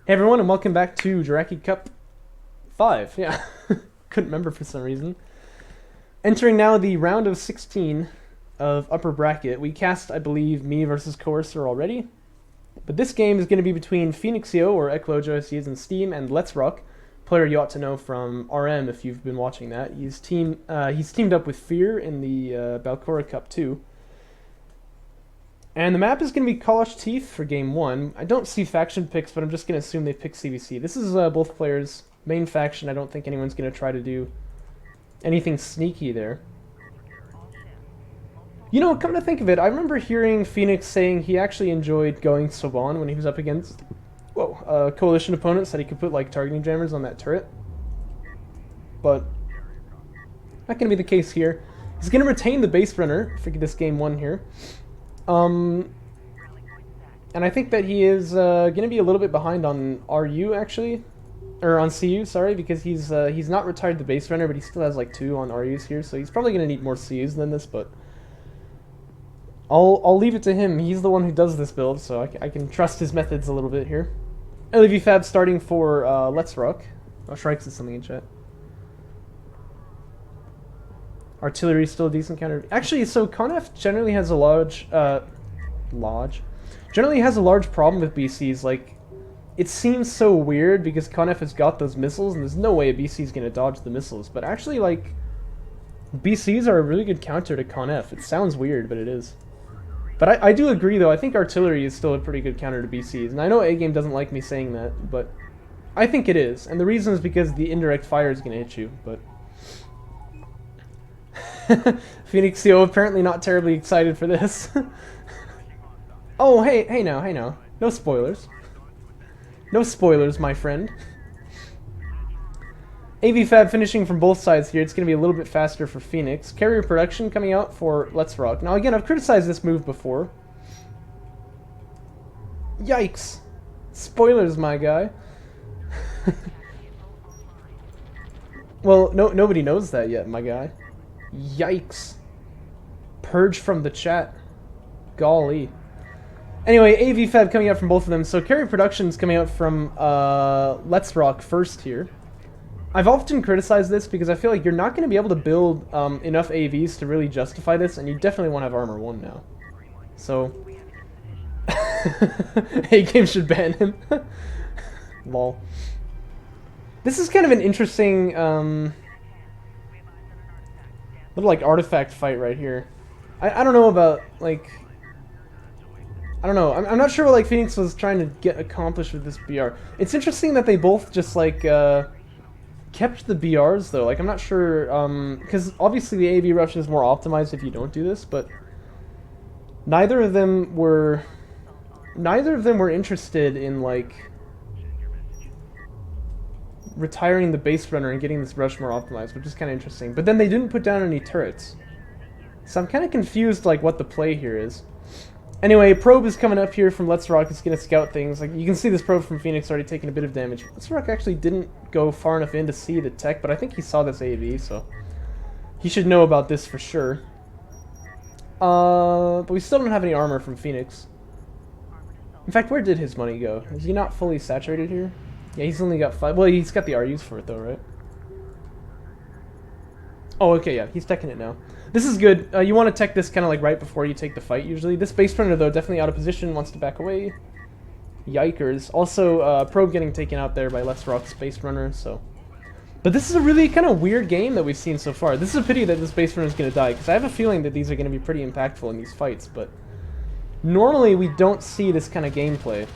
Hey everyone, and welcome back to Jaraci Cup 5. Yeah, couldn't remember for some reason. Entering now the round of 16 of upper bracket. We cast, I believe, me versus Coercer already. But this game is going to be between PhoenixYo, or Eclojo as he is in Steam, and Letsrock, player you ought to know from RM if you've been watching that. He's teamed up with Fear in the Balcora Cup 2. And the map is going to be Kalash Teeth for game 1. I don't see faction picks, but I'm just going to assume they pick CVC. This is both players' main faction. I don't think anyone's going to try to do anything sneaky there. You know, come to think of it, I remember hearing Phoenix saying he actually enjoyed going Soban when he was up against coalition opponents, that he could put like targeting jammers on that turret. But not going to be the case here. He's going to retain the base runner for this game 1 here. And I think that he is going to be a little bit behind on RU, actually. Or on CU, sorry, because he's not retired the base runner, but he still has like 2 on RUs here, so he's probably going to need more CUs than this, but I'll leave it to him. He's the one who does this build, so I can trust his methods a little bit here. LEV Fab starting for Letsrock. Oh, Shrikes is something in chat. Artillery is still a decent counter. Actually, so Conf generally has a large problem with BCs. Like, it seems so weird because Conf has got those missiles, and there's no way a BC is gonna dodge the missiles. But actually, like, BCs are a really good counter to Conf. It sounds weird, but it is. But I do agree, though. I think artillery is still a pretty good counter to BCs, and I know A-Game doesn't like me saying that, but I think it is. And the reason is because the indirect fire is gonna hit you, but PhoenixYo apparently not terribly excited for this. Oh, hey now. No spoilers. No spoilers, my friend. AV Fab finishing from both sides here. It's going to be a little bit faster for Phoenix. Carrier production coming out for Letsrock. Now, again, I've criticized this move before. Yikes. Spoilers, my guy. Well, nobody knows that yet, my guy. Yikes. Purge from the chat. Golly. Anyway, AV Fab coming out from both of them. So carrier production's coming out from Letsrock first here. I've often criticized this because I feel like you're not going to be able to build enough AVs to really justify this, and you definitely want to have Armor 1 now. So A-Game should ban him. Lol. This is kind of an interesting little like artifact fight right here. I don't know about like, I don't know. I'm not sure what like Phoenix was trying to get accomplished with this BR. It's interesting that they both just like kept the BRs though. Like I'm not sure because obviously the AV rush is more optimized if you don't do this, but neither of them were interested in like retiring the base runner and getting this rush more optimized, which is kind of interesting. But then they didn't put down any turrets. So I'm kind of confused like what the play here is. Anyway, probe is coming up here from Letsrock. It's going to scout things. Like you can see this probe from Phoenix already taking a bit of damage. Letsrock actually didn't go far enough in to see the tech, but I think he saw this AV, so he should know about this for sure. But we still don't have any armor from Phoenix. In fact, where did his money go? Is he not fully saturated here? Yeah, he's only got 5. Well, he's got the RUs for it, though, right? Oh, okay, yeah, he's teching it now. This is good. You want to tech this kind of like right before you take the fight, usually. This base runner, though, definitely out of position, wants to back away. Yikers. Also, probe getting taken out there by Letsrock's base runner, so. But this is a really kind of weird game that we've seen so far. This is a pity that this base runner is going to die, because I have a feeling that these are going to be pretty impactful in these fights, but normally we don't see this kind of gameplay.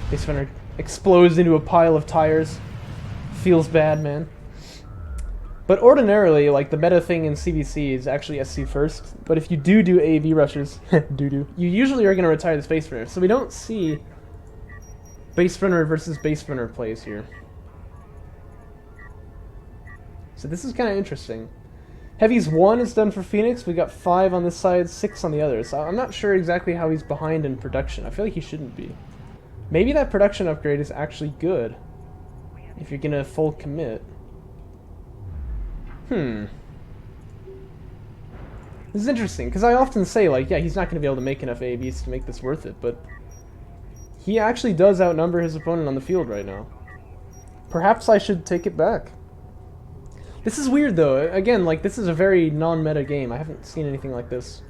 Base runner explodes into a pile of tires. Feels bad, man. But ordinarily, like, the meta thing in CVC is actually SC first. But if you do AV rushes, you usually are going to retire this base runner. So we don't see base runner versus base runner plays here. So this is kind of interesting. Heavies 1 is done for Phoenix. We got 5 on this side, 6 on the other. So I'm not sure exactly how he's behind in production. I feel like he shouldn't be. Maybe that production upgrade is actually good if you're gonna full commit. This is interesting, because I often say, like, yeah, he's not going to be able to make enough AVs to make this worth it, but He actually does outnumber his opponent on the field right now. Perhaps I should take it back. This is weird though. Again, like, this is a very non-meta game. I haven't seen anything like this.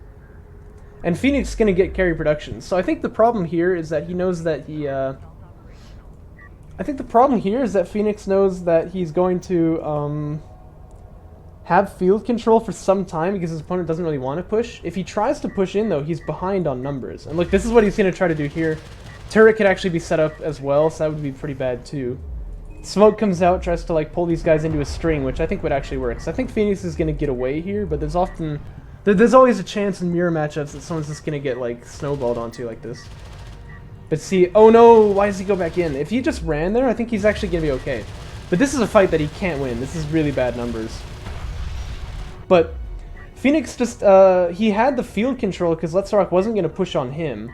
And Phoenix is going to get carry production. So I think the problem here is that he knows that he... I think the problem here is that Phoenix knows that he's going to have field control for some time because his opponent doesn't really want to push. If he tries to push in though, he's behind on numbers. And look, this is what he's going to try to do here. Turret could actually be set up as well, so that would be pretty bad too. Smoke comes out, tries to like pull these guys into a string, which I think would actually work. So I think Phoenix is going to get away here, but there's often... There's always a chance in mirror matchups that someone's just going to get like snowballed onto like this. But see, oh no, why does he go back in? If he just ran there, I think he's actually going to be okay. But this is a fight that he can't win. This is really bad numbers. But Phoenix just, he had the field control because Letsrock wasn't going to push on him.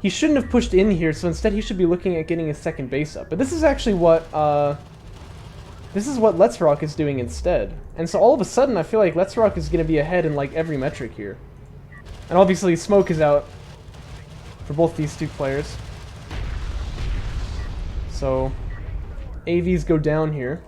He shouldn't have pushed in here, so instead he should be looking at getting his second base up. But this is actually what Letsrock is doing instead. And so all of a sudden I feel like Letsrock is going to be ahead in like every metric here. And obviously Smoke is out for both these two players. So AVs go down here.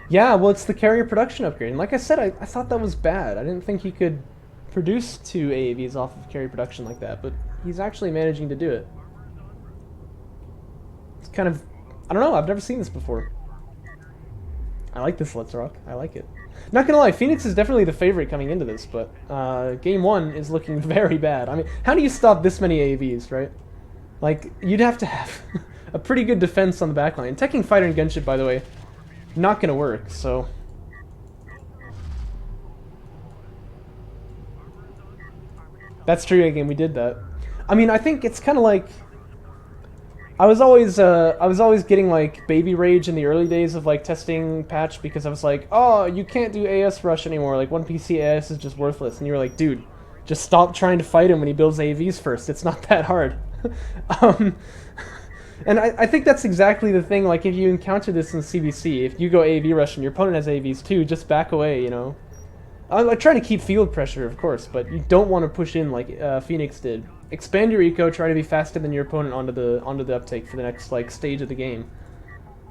Yeah, well, it's the carrier production upgrade. And like I said, I thought that was bad. I didn't think he could produce 2 AAVs off of carrier production like that, but he's actually managing to do it. It's kind of... I don't know, I've never seen this before. I like this Letsrock. I like it. Not gonna lie, Phoenix is definitely the favorite coming into this, but Game 1 is looking very bad. I mean, how do you stop this many AAVs, right? Like, you'd have to have a pretty good defense on the backline. Teching Fighter and Gunship, by the way, not gonna work, so... That's true, again, we did that. I mean, I think it's kind of like... I was always getting, like, baby rage in the early days of, like, testing patch because I was like, oh, you can't do AS rush anymore, like, 1PC AS is just worthless. And you were like, dude, just stop trying to fight him when he builds AVs first, it's not that hard. And I think that's exactly the thing, like, if you encounter this in CBC, if you go AV rush and your opponent has AVs too, just back away, you know? I'm trying to keep field pressure, of course, but you don't want to push in like Phoenix did. Expand your eco, try to be faster than your opponent onto the uptake for the next, like, stage of the game.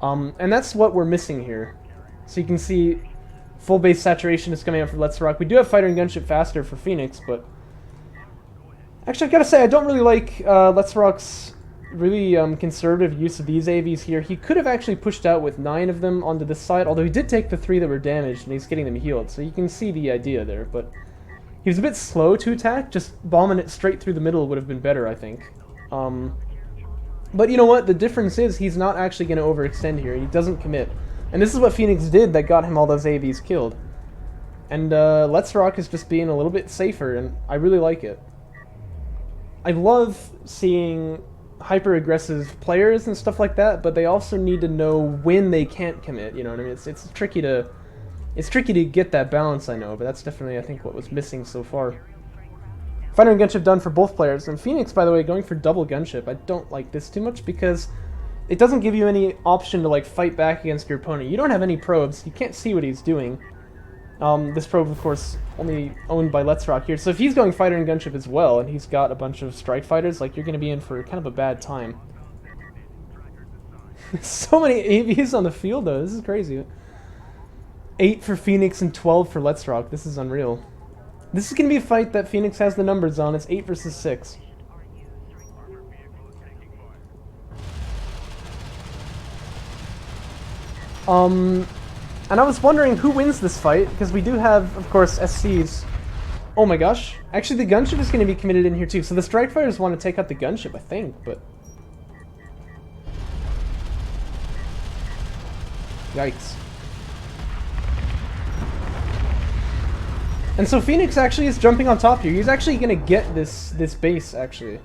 And that's what we're missing here. So you can see full base saturation is coming out for Letsrock. We do have Fighter and Gunship faster for Phoenix, but... Actually, I've got to say, I don't really like Letsrock's really conservative use of these AVs here. He could have actually pushed out with 9 of them onto this side, although he did take the 3 that were damaged, and he's getting them healed, so you can see the idea there, but he was a bit slow to attack. Just bombing it straight through the middle would have been better, I think. But you know what? The difference is he's not actually going to overextend here. He doesn't commit. And this is what Phoenix did that got him all those AVs killed. And Letsrock is just being a little bit safer, and I really like it. I love seeing hyper-aggressive players and stuff like that, but they also need to know when they can't commit, you know what I mean? It's tricky to get that balance, I know, but that's definitely, I think, what was missing so far. Fighter and Gunship done for both players, and Phoenix, by the way, going for double Gunship. I don't like this too much because it doesn't give you any option to, like, fight back against your opponent. You don't have any probes, you can't see what he's doing. This probe, of course, only owned by Letsrock here. So if he's going Fighter and Gunship as well, and he's got a bunch of Strike Fighters, like, you're going to be in for kind of a bad time. So many AVs on the field, though. This is crazy. 8 for Phoenix and 12 for Letsrock. This is unreal. This is going to be a fight that Phoenix has the numbers on. It's 8 versus 6. And I was wondering who wins this fight, because we do have, of course, SCs. Oh my gosh. Actually, the Gunship is going to be committed in here too. So the Strike Fighters want to take out the Gunship, I think, but... Yikes. And so Phoenix actually is jumping on top here. He's actually going to get this base, actually.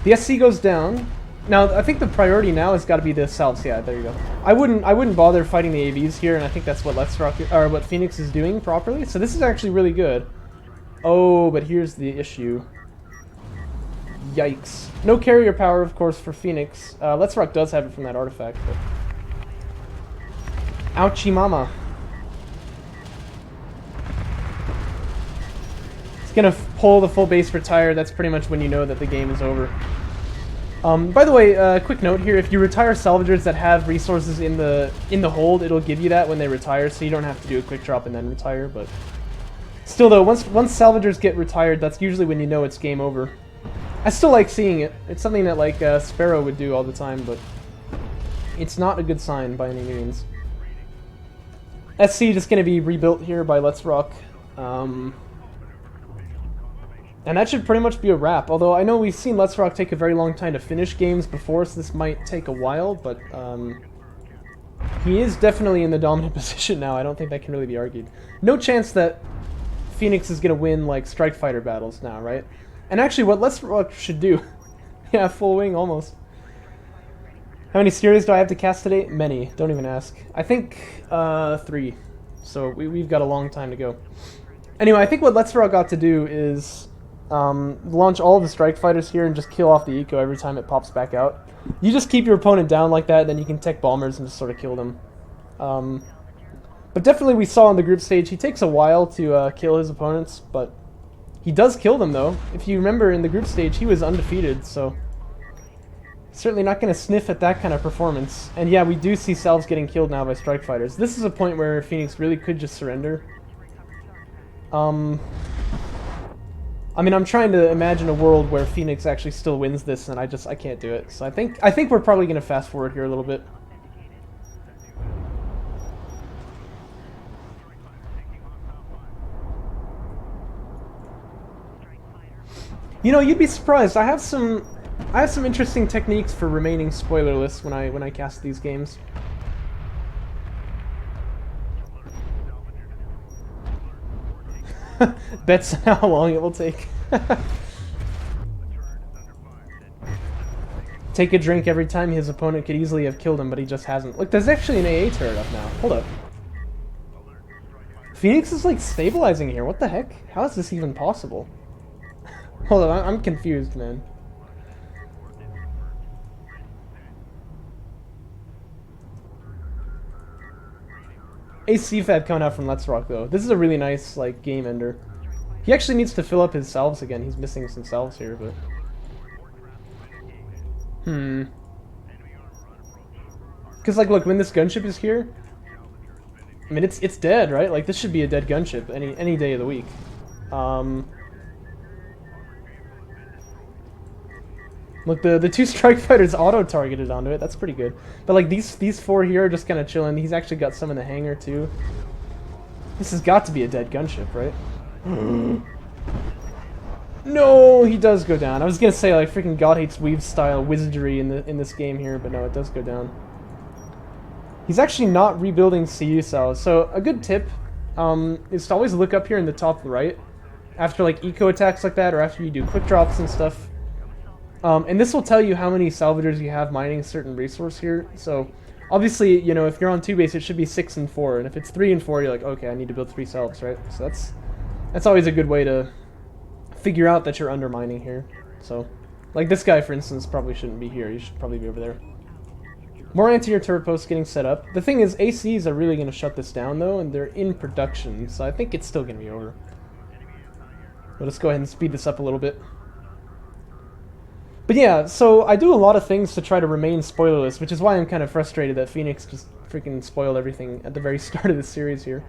The SC goes down. Now, I think the priority now has got to be the Salves. Yeah, there you go. I wouldn't bother fighting the AVs here, and I think that's what Letsrock, or what Phoenix is doing properly. So this is actually really good. Oh, but here's the issue. Yikes. No carrier power, of course, for Phoenix. Letsrock does have it from that artifact, but... Ouchie mama. It's gonna pull the full base retire. That's pretty much when you know that the game is over. By the way, quick note here: if you retire salvagers that have resources in the hold, it'll give you that when they retire, so you don't have to do a quick drop and then retire. But still, though, once salvagers get retired, that's usually when you know it's game over. I still like seeing it. It's something that like Sparrow would do all the time, but it's not a good sign by any means. SC just going to be rebuilt here by Letsrock. And that should pretty much be a wrap, although I know we've seen Letsrock take a very long time to finish games before, so this might take a while, but he is definitely in the dominant position now. I don't think that can really be argued. No chance that Phoenix is going to win, like, Strike Fighter battles now, right? And actually, what Letsrock should do... yeah, full wing, almost. How many series do I have to cast today? Many. Don't even ask. I think 3. So we've got a long time to go. Anyway, I think what Letsrock got to do is launch all of the Strike Fighters here and just kill off the eco every time it pops back out. You just keep your opponent down like that, then you can tech bombers and just sort of kill them. But definitely we saw on the group stage, he takes a while to kill his opponents, but he does kill them though. If you remember in the group stage, he was undefeated, so certainly not going to sniff at that kind of performance. And yeah, we do see Salves getting killed now by Strike Fighters. This is a point where Phoenix really could just surrender. I mean, I'm trying to imagine a world where Phoenix actually still wins this, and I can't do it. So I think we're probably going to fast forward here a little bit. You know, you'd be surprised. I have some interesting techniques for remaining spoilerless when I cast these games. Bets how long it will take. Take a drink every time his opponent could easily have killed him, but he just hasn't. Look, there's actually an AA turret up now. Hold up. Phoenix is like stabilizing here. What the heck? How is this even possible? Hold on, I'm confused, man. A CFAB coming out from Letsrock, though. This is a really nice, like, game ender. He actually needs to fill up his salves again. He's missing some salves here, but... Because, like, look, when this gunship is here... I mean, it's dead, right? Like, this should be a dead gunship any day of the week. Look, the 2 Strike Fighters auto-targeted onto it. That's pretty good. But, like, these 4 here are just kind of chilling. He's actually got some in the hangar, too. This has got to be a dead gunship, right? No, he does go down. I was going to say, like, freaking God Hates Weave style wizardry in this game here, but no, it does go down. He's actually not rebuilding CU cells. So, a good tip is to always look up here in the top right after, like, eco attacks like that, or after you do quick drops and stuff. And this will tell you how many salvagers you have mining a certain resource here. So, obviously, you know, if you're on 2 base, it should be 6 and 4. And if it's 3 and 4, you're like, okay, I need to build 3 salves, right? So that's always a good way to figure out that you're undermining here. So, like this guy, for instance, probably shouldn't be here. You should probably be over there. More anti-air turret posts getting set up. The thing is, ACs are really going to shut this down, though, and they're in production. So I think it's still going to be over. But let's go ahead and speed this up a little bit. But yeah, so I do a lot of things to try to remain spoilerless, which is why I'm kind of frustrated that Phoenix just freaking spoiled everything at the very start of the series here.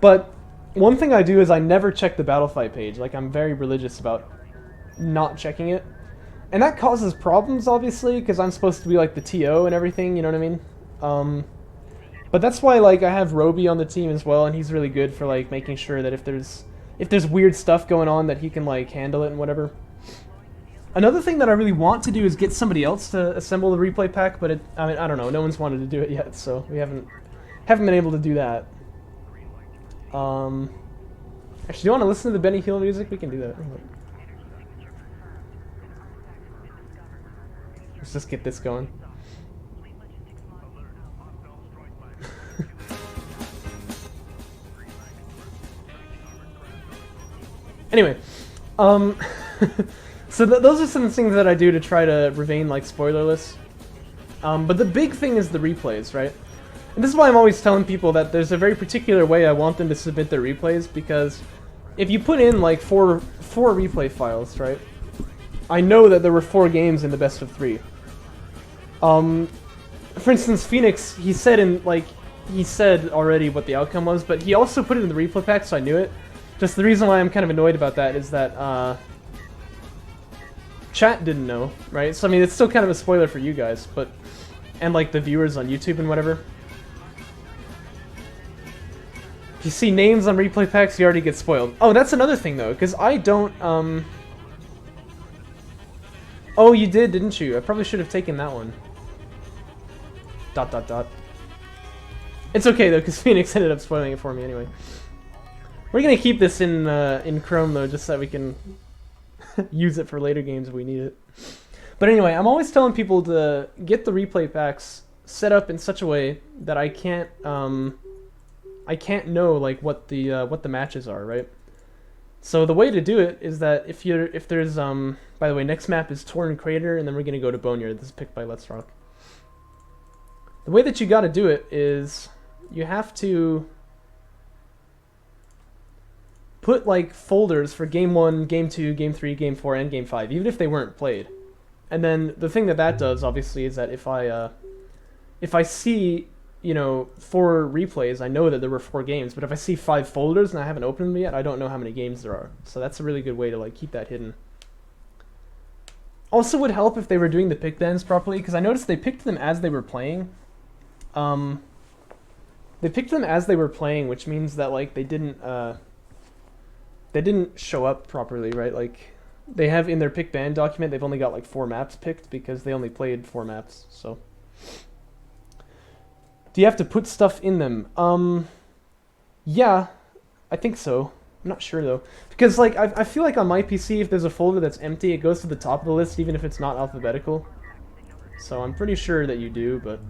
But one thing I do is I never check the battle fight page. Like, I'm very religious about not checking it. And that causes problems, obviously, because I'm supposed to be like the TO and everything, you know what I mean? But that's why, like, I have Roby on the team as well, and he's really good for, like, making sure that if there's weird stuff going on, that he can, like, handle it and whatever. Another thing that I really want to do is get somebody else to assemble the replay pack, but I mean, I don't know, no one's wanted to do it yet, so we haven't been able to do that. Actually, do you want to listen to the Benny Hill music? We can do that. Let's just get this going. Anyway, so those are some things that I do to try to remain, like, spoilerless. But the big thing is the replays, right? And this is why I'm always telling people that there's a very particular way I want them to submit their replays, because if you put in like four replay files, right? I know that there were 4 games in the best of 3. For instance, Phoenix, he said already what the outcome was, but he also put it in the replay pack, so I knew it. Just the reason why I'm kind of annoyed about that is that chat didn't know, right? So I mean, it's still kind of a spoiler for you guys, but and like the viewers on YouTube and whatever. If you see names on replay packs, you already get spoiled. Oh, that's another thing though, because I don't Oh, you did, didn't you? I probably should have taken that one. ... It's okay though, because Phoenix ended up spoiling it for me anyway. We're gonna keep this in Chrome though, just so that we can use it for later games if we need it. But anyway, I'm always telling people to get the replay packs set up in such a way that I can't know like what the matches are, right? So the way to do it is that if there's by the way, next map is Torn Crater, and then we're gonna go to Boneyard. This is picked by Letsrock. The way that you gotta do it is you have to put like folders for game 1, game 2, game 3, game 4, and game 5, even if they weren't played. And then the thing that does, obviously, is that if I see, you know, 4 replays, I know that there were 4 games. But if I see 5 folders and I haven't opened them yet, I don't know how many games there are. So that's a really good way to like keep that hidden. Also would help if they were doing the pick bans properly, because I noticed they picked them as they were playing. They picked them as they were playing, which means that like they didn't show up properly, right? Like they have in their pick ban document, they've only got like 4 maps picked because they only played 4 maps. So do you have to put stuff in them? Yeah, I think so. I'm not sure though, because like I feel like on my PC, if there's a folder that's empty, it goes to the top of the list even if it's not alphabetical. So I'm pretty sure that you do, but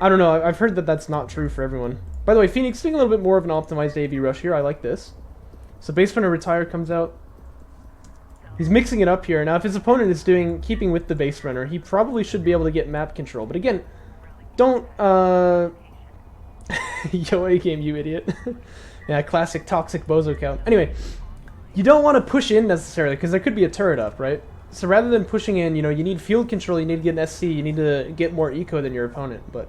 I don't know. I've heard that that's not true for everyone. By the way, Phoenix doing a little bit more of an optimized AV rush here. I like this. So Base Runner Retire comes out. He's mixing it up here. Now, if his opponent is keeping with the Base Runner, he probably should be able to get map control. But again, don't Yo, A-game, you idiot. Yeah, classic toxic bozo count. Anyway, you don't want to push in necessarily, because there could be a turret up, right? So rather than pushing in, you know, you need field control, you need to get an SC, you need to get more eco than your opponent. But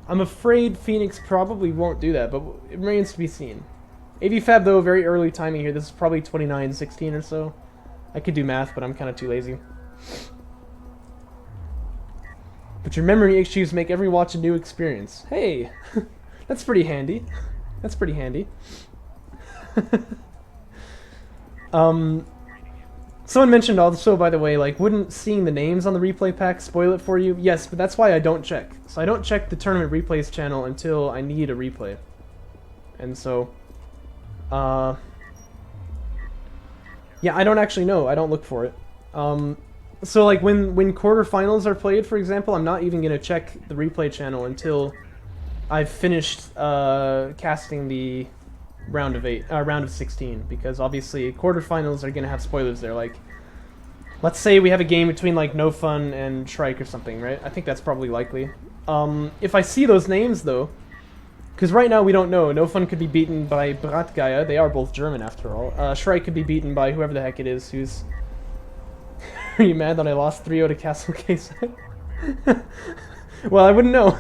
I'm afraid Phoenix probably won't do that, but it remains to be seen. AV Fab, though, very early timing here. This is probably 29-16 or so. I could do math, but I'm kind of too lazy. But your memory issues make every watch a new experience. Hey! That's pretty handy. That's pretty handy. Someone mentioned also, by the way, like, wouldn't seeing the names on the replay pack spoil it for you? Yes, but that's why I don't check. So I don't check the tournament replays channel until I need a replay. And so, yeah, I don't actually know. I don't look for it. So like when quarterfinals are played, for example, I'm not even gonna check the replay channel until I've finished casting the round of 16, because obviously quarterfinals are gonna have spoilers there. Like, let's say we have a game between like No Fun and Shrike or something, right? I think that's probably likely. If I see those names though, because right now we don't know. No Fun could be beaten by Bratgaya. They are both German after all. Shrike could be beaten by whoever the heck it is who's... Are you mad that I lost 3-0 to Castle Case? Well, I wouldn't know.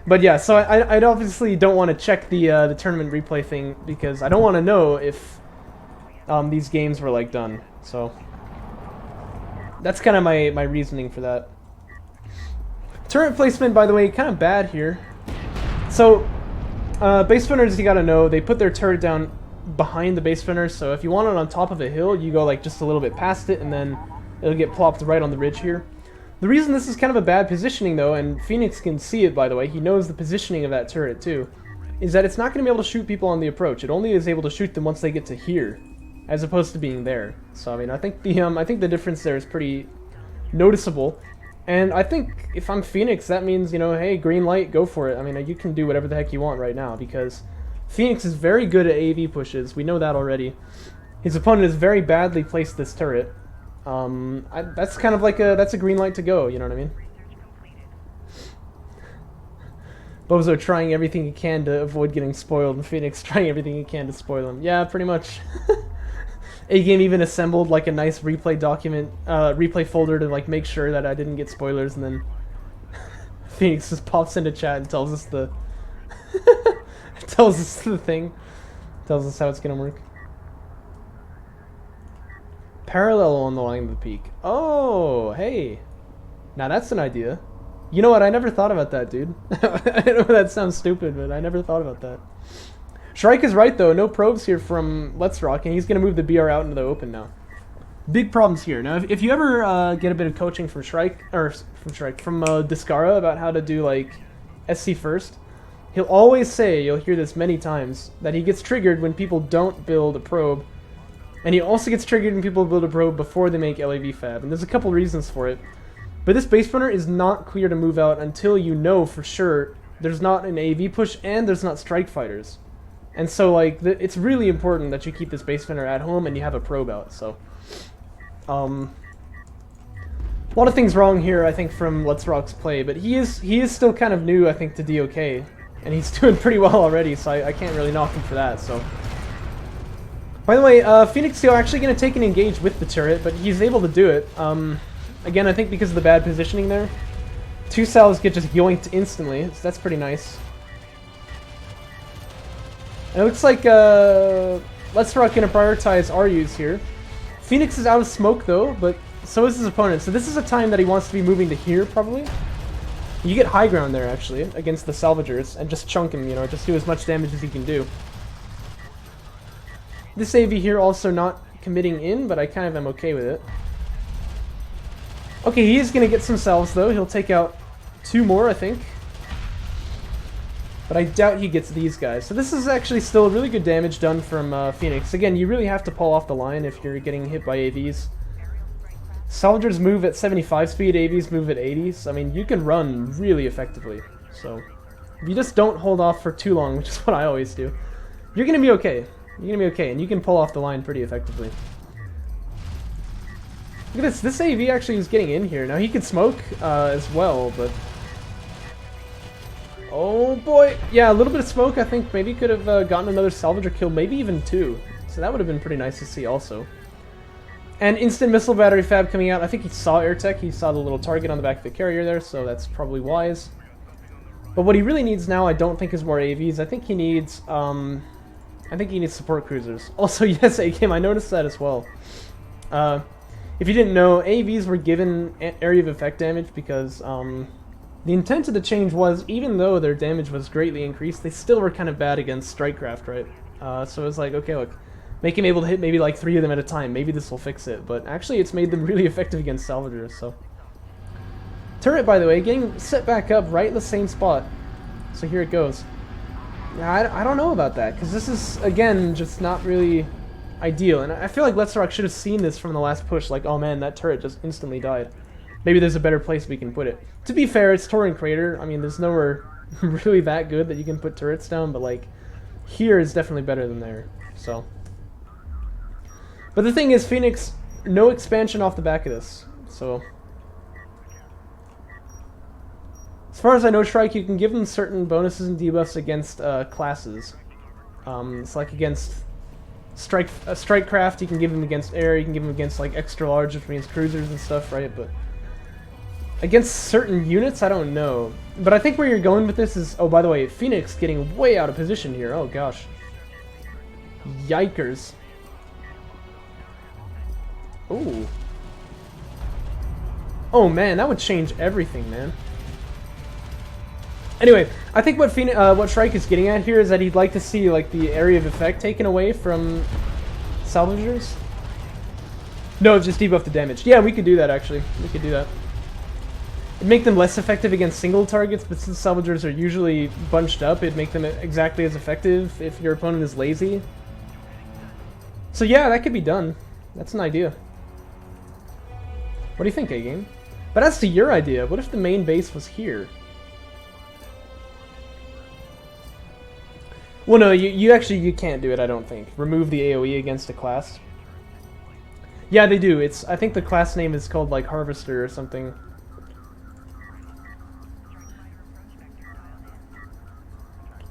But yeah, so I obviously don't want to check the tournament replay thing, because I don't want to know if these games were like done. So that's kind of my reasoning for that. Turret placement, by the way, kind of bad here. So base runners, you gotta know, they put their turret down behind the base runner, so if you want it on top of a hill, you go like just a little bit past it, and then it'll get plopped right on the ridge here. The reason this is kind of a bad positioning though, and Phoenix can see it, by the way, he knows the positioning of that turret too, is that it's not going to be able to shoot people on the approach. It only is able to shoot them once they get to here, as opposed to being there. So I mean, I think the difference there is pretty noticeable. And I think if I'm Phoenix, that means, you know, hey, green light, go for it. I mean, you can do whatever the heck you want right now, because Phoenix is very good at AV pushes. We know that already. His opponent has very badly placed this turret. That's kind of like that's a green light to go, you know what I mean? Bozo trying everything he can to avoid getting spoiled, and Phoenix trying everything he can to spoil him. Yeah, pretty much. A-Game even assembled like a nice replay document, replay folder to like make sure that I didn't get spoilers, and then Phoenix just pops into chat and tells us the tells us the thing, tells us how it's gonna work. Parallel on the line of the peak. Oh, hey. Now that's an idea. You know what? I never thought about that, dude. I know that sounds stupid, but I never thought about that. Shrike is right, though. No probes here from Letsrock, and he's going to move the BR out into the open now. Big problems here. Now, if you ever get a bit of coaching from Shrike, or from Discara about how to do, like, SC first, he'll always say, you'll hear this many times, that he gets triggered when people don't build a probe. And he also gets triggered when people build a probe before they make LAV fab. And there's a couple reasons for it. But this base runner is not clear to move out until you know for sure there's not an AV push and there's not strike fighters. And so, like, it's really important that you keep this base runner at home and you have a probe out, so. A lot of things wrong here, I think, from Letsrock's play, but he is still kind of new, I think, to DOK. And he's doing pretty well already, so I can't really knock him for that, so. By the way, PhoenixYo actually going to take an engage with the turret, but he's able to do it. Again, I think because of the bad positioning there. Two salves get just yoinked instantly, so that's pretty nice. And it looks like Letsrock going to prioritize RUs here. Phoenix is out of smoke though, but so is his opponent. So this is a time that he wants to be moving to here, probably. You get high ground there, actually, against the salvagers, and just chunk him, you know, just do as much damage as he can do. This AV here also not committing in, but I kind of am okay with it. Okay, he is going to get some salves, though. He'll take out 2 more, I think. But I doubt he gets these guys. So this is actually still really good damage done from Phoenix. Again, you really have to pull off the line if you're getting hit by AVs. Salvagers move at 75 speed, AVs move at 80. So, I mean, you can run really effectively. So, if you just don't hold off for too long, which is what I always do, you're going to be okay. You're going to be okay, and you can pull off the line pretty effectively. Look at this. This AV actually is getting in here. Now, he could smoke as well, but... Oh, boy. Yeah, a little bit of smoke, I think. Maybe could have gotten another salvager kill, maybe even 2. So that would have been pretty nice to see also. And instant missile battery fab coming out. I think he saw AirTech. He saw the little target on the back of the carrier there, so that's probably wise. But what he really needs now, I don't think, is more AVs. I think he needs... I think he needs support cruisers. Also, yes, A-Game, I noticed that as well. If you didn't know, AVs were given area of effect damage because the intent of the change was, even though their damage was greatly increased, they still were kind of bad against Strikecraft, right? So it was like, okay, look, make him able to hit maybe like 3 of them at a time. Maybe this will fix it. But actually, it's made them really effective against Salvagers, so. Turret, by the way, getting set back up right in the same spot. So here it goes. Yeah, I don't know about that, because this is, again, just not really ideal. And I feel like Letsrock should have seen this from the last push, like, oh man, that turret just instantly died. Maybe there's a better place we can put it. To be fair, it's Tauren Crater. I mean, there's nowhere really that good that you can put turrets down, but, like, here is definitely better than there, so. But the thing is, Phoenix, no expansion off the back of this, so. As far as I know, Shrike, you can give them certain bonuses and debuffs against classes. It's like against Strikecraft, you can give them against air, you can give them against like extra large, which means cruisers and stuff, right? But against certain units, I don't know. But I think where you're going with this is, oh, by the way, Phoenix getting way out of position here. Oh gosh, yikers! Ooh. Oh man, that would change everything, man. Anyway, I think what Shrike is getting at here is that he'd like to see like the area of effect taken away from Salvagers. No, just debuff the damage. Yeah, we could do that actually. We could do that. It'd make them less effective against single targets, but since Salvagers are usually bunched up, it'd make them exactly as effective if your opponent is lazy. So yeah, that could be done. That's an idea. What do you think, A-Game? But as to your idea, what if the main base was here? Well, no, you can't do it, I don't think. Remove the AoE against a class. Yeah, they do. I think the class name is called, like, Harvester or something.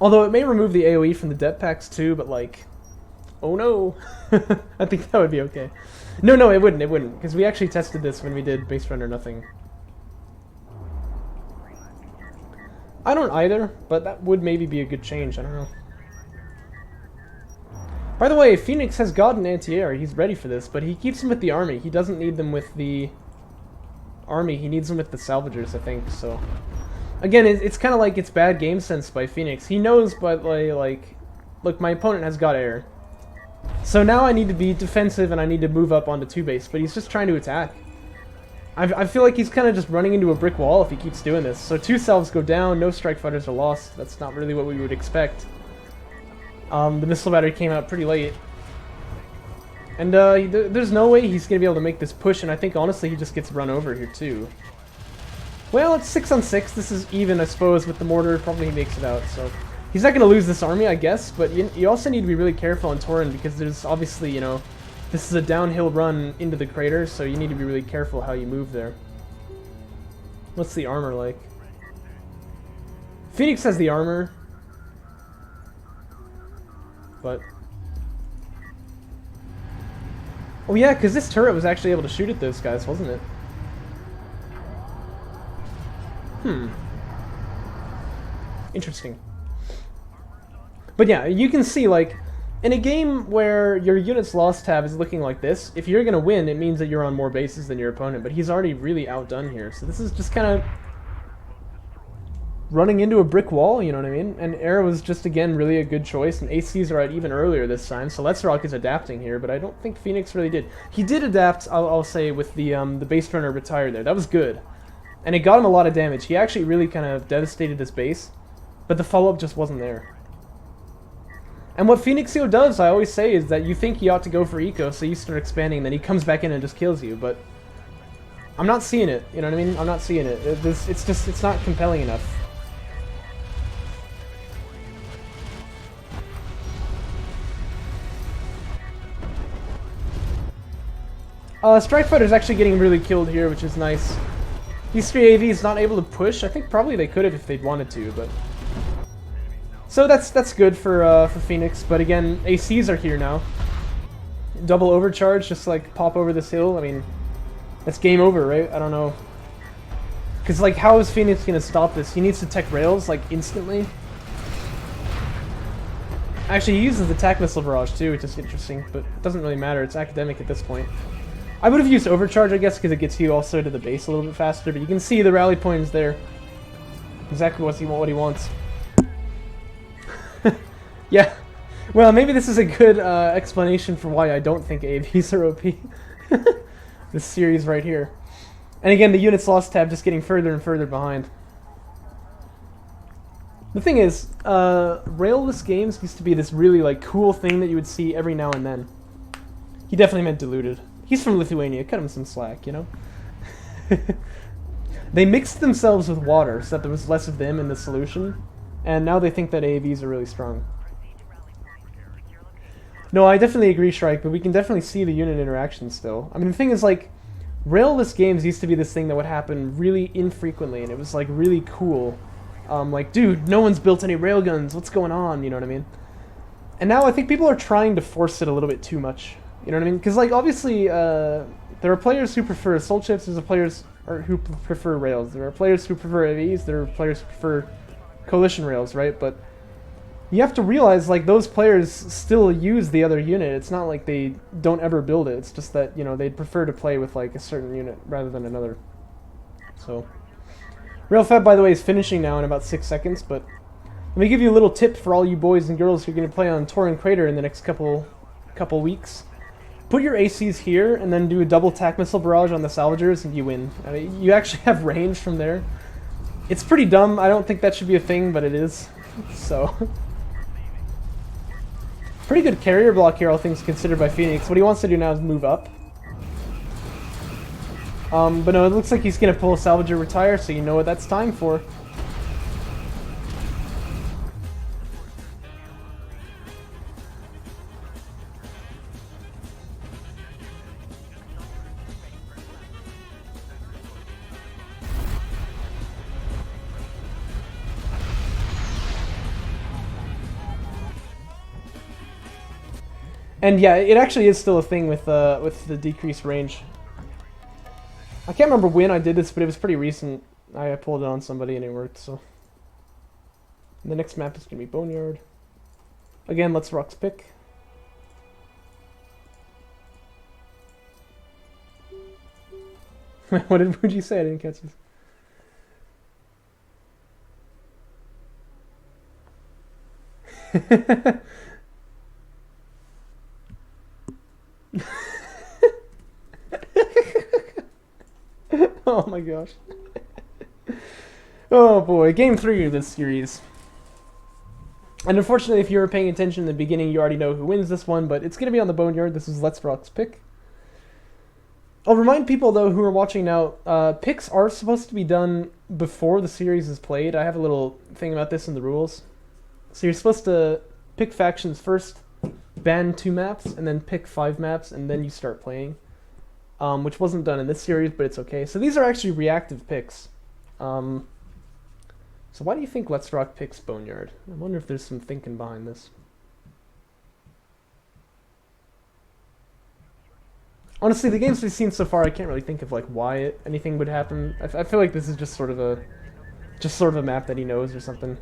Although it may remove the AoE from the depth packs too, but like, oh no. I think that would be okay. No, it wouldn't, because we actually tested this when we did base run or nothing. I don't either, but that would maybe be a good change, I don't know. By the way, Phoenix has gotten anti-air, he's ready for this, but he keeps them with the army. He doesn't need them with the army, he needs them with the salvagers, I think, so. Again, it's kind of like it's bad game sense by Phoenix. He knows, but like, look, my opponent has got air. So now I need to be defensive and I need to move up onto 2 base, but he's just trying to attack. I feel like he's kind of just running into a brick wall if he keeps doing this. So 2 salves go down, no strike fighters are lost. That's not really what we would expect. The missile battery came out pretty late. And there's no way he's going to be able to make this push, and I think honestly he just gets run over here too. Well, it's 6 on 6. This is even, I suppose, with the mortar. Probably he makes it out, so... He's not going to lose this army, I guess, but you also need to be really careful on Tauren because there's obviously, you know, this is a downhill run into the crater, so you need to be really careful how you move there. What's the armor like? Phoenix has the armor, but... Oh yeah, because this turret was actually able to shoot at those guys, wasn't it? Interesting. But yeah, you can see, like, in a game where your unit's loss tab is looking like this, if you're going to win, it means that you're on more bases than your opponent, but he's already really outdone here. So this is just kind of running into a brick wall, you know what I mean? And air was just, again, really a good choice, and ACs are out even earlier this time, so Letsrock is adapting here, but I don't think Phoenix really did. He did adapt, I'll say, with the base runner retired there. That was good. And it got him a lot of damage. He actually really kind of devastated his base, but the follow-up just wasn't there. And what PhoenixYo does, I always say, is that you think he ought to go for eco, so you start expanding, and then he comes back in and just kills you, but I'm not seeing it, you know what I mean? I'm not seeing it. It's not compelling enough. Strike Fighter's actually getting really killed here, which is nice. These 3 AVs not able to push. I think probably they could have if they'd wanted to, but... So that's good for Phoenix, but again, ACs are here now. Double overcharge, just like pop over this hill. I mean, that's game over, right? I don't know. Because, like, how is Phoenix going to stop this? He needs to tech rails, like, instantly. Actually, he uses the attack missile barrage, too, which is interesting, but it doesn't really matter. It's academic at this point. I would have used overcharge, I guess, because it gets you also to the base a little bit faster, but you can see the rally point is there. Exactly what he wants. Yeah. Well, maybe this is a good explanation for why I don't think AVs are OP. This series right here. And again, the units lost tab just getting further and further behind. The thing is, railless games used to be this really, like, cool thing that you would see every now and then. He definitely meant diluted. He's from Lithuania, cut him some slack, you know? They mixed themselves with water so that there was less of them in the solution, and now they think that AVs are really strong. No, I definitely agree, Shrike, but we can definitely see the unit interaction still. I mean, the thing is, like, railless games used to be this thing that would happen really infrequently, and it was, like, really cool. Like, dude, no one's built any railguns, what's going on, you know what I mean? And now I think people are trying to force it a little bit too much, you know what I mean? Because, like, obviously, there are players who prefer assault ships, there's players who prefer rails, there are players who prefer AVs, there are players who prefer coalition rails, right? But you have to realize, like, those players still use the other unit. It's not like they don't ever build it. It's just that, you know, they'd prefer to play with, like, a certain unit rather than another. So, RailFab, by the way, is finishing now in about 6 seconds, but let me give you a little tip for all you boys and girls who are going to play on Tauren Crater in the next couple weeks. Put your ACs here, and then do a double attack missile barrage on the salvagers, and you win. I mean, you actually have range from there. It's pretty dumb. I don't think that should be a thing, but it is. So... Pretty good carrier block here, all things considered, by Phoenix. What he wants to do now is move up. But no, it looks like he's going to pull a salvager retire, so you know what that's time for. And yeah, it actually is still a thing with the decreased range. I can't remember when I did this, but it was pretty recent. I pulled it on somebody and it worked, so. And the next map is going to be Boneyard. Again, Letsrock's pick. What did you say? I didn't catch this. Oh my gosh. Oh boy, game 3 of this series. And unfortunately, if you were paying attention in the beginning, you already know who wins this one, but it's going to be on the Boneyard. This is Letsrock's pick. I'll remind people, though, who are watching now, picks are supposed to be done before the series is played. I have a little thing about this in the rules. So you're supposed to pick factions first, ban 2 maps, and then pick 5 maps, and then you start playing. Which wasn't done in this series, but it's okay. So these are actually reactive picks. So why do you think Letsrock picks Boneyard? I wonder if there's some thinking behind this. Honestly, the games we've seen so far, I can't really think of like why anything would happen. I feel like this is just sort of a map that he knows or something.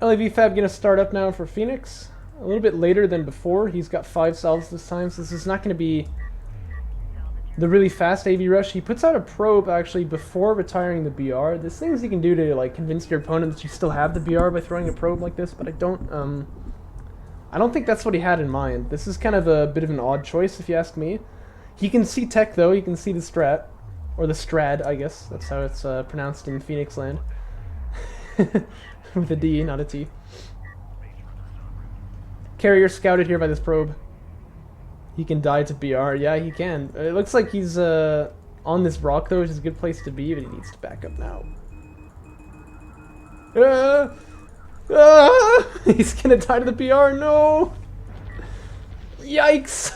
LAV Fab gonna start up now for Phoenix. A little bit later than before. He's got 5 salves this time, so this is not gonna be the really fast AV rush. He puts out a probe actually before retiring the BR. There's things you can do to like convince your opponent that you still have the BR by throwing a probe like this, but I don't think that's what he had in mind. This is kind of a bit of an odd choice if you ask me. He can see tech though, he can see the strat. Or the strad, I guess. That's how it's pronounced in Phoenix land. With a D, not a T. Carrier scouted here by this probe. He can die to BR. Yeah, he can. It looks like he's on this rock, though, which is a good place to be, but he needs to back up now. He's gonna die to the BR. No! Yikes!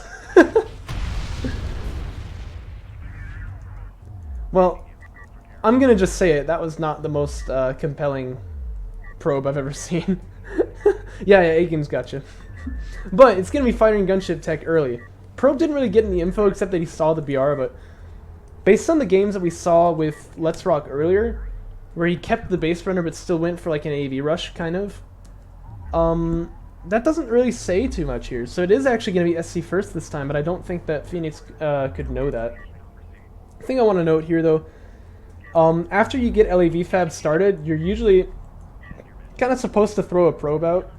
Well, I'm gonna just say it. That was not the most compelling probe I've ever seen. yeah, A-Game's gotcha. But it's going to be fighting gunship tech early. Probe didn't really get any info except that he saw the BR, but based on the games that we saw with Letsrock earlier, where he kept the base runner but still went for like an AV rush, kind of, that doesn't really say too much here. So it is actually going to be SC first this time, but I don't think that Phoenix could know that. The thing I want to note here, though, after you get LAV Fab started, you're usually kind of supposed to throw a probe out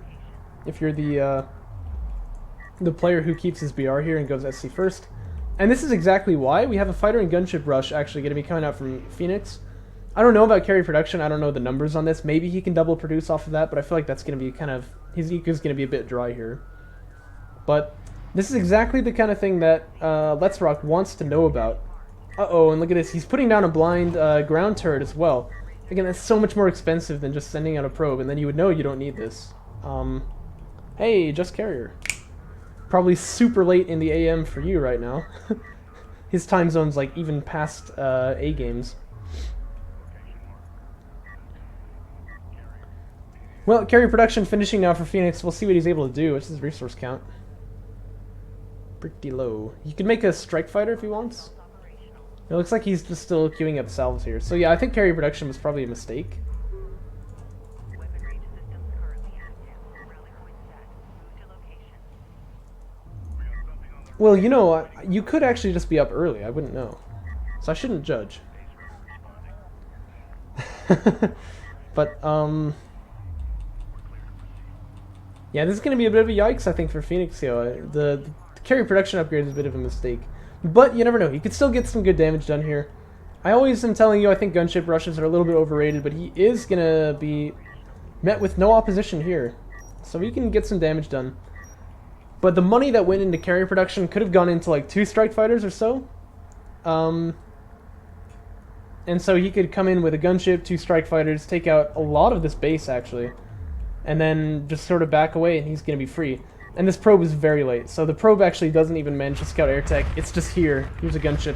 if you're the player who keeps his BR here and goes SC first. And this is exactly why. We have a fighter and gunship rush actually going to be coming out from Phoenix. I don't know about carry production. I don't know the numbers on this. Maybe he can double produce off of that, but I feel like that's going to be kind of... his eco is going to be a bit dry here. But this is exactly the kind of thing that Letsrock wants to know about. Uh-oh, and look at this. He's putting down a blind ground turret as well. Again, that's so much more expensive than just sending out a probe, and then you would know you don't need this. Hey, just carrier. Probably super late in the AM for you right now. His time zone's like even past A games. Well, carrier production finishing now for Phoenix. We'll see what he's able to do. What's his resource count? Pretty low. He could make a strike fighter if he wants. It looks like he's just still queuing up salves here. So yeah, I think carry production was probably a mistake. Well, you know, you could actually just be up early. I wouldn't know. So I shouldn't judge. But, yeah, this is going to be a bit of a yikes, I think, for PhoenixYo. The carry production upgrade is a bit of a mistake. But you never know. He could still get some good damage done here. I always am telling you I think gunship rushes are a little bit overrated, but he is going to be met with no opposition here. So he can get some damage done. But the money that went into carry production could have gone into like 2 strike fighters or so. And so he could come in with a gunship, 2 strike fighters, take out a lot of this base actually. And then just sort of back away and he's going to be free. And this probe is very late, so the probe actually doesn't even manage to scout air tech. It's just here. Here's a gunship.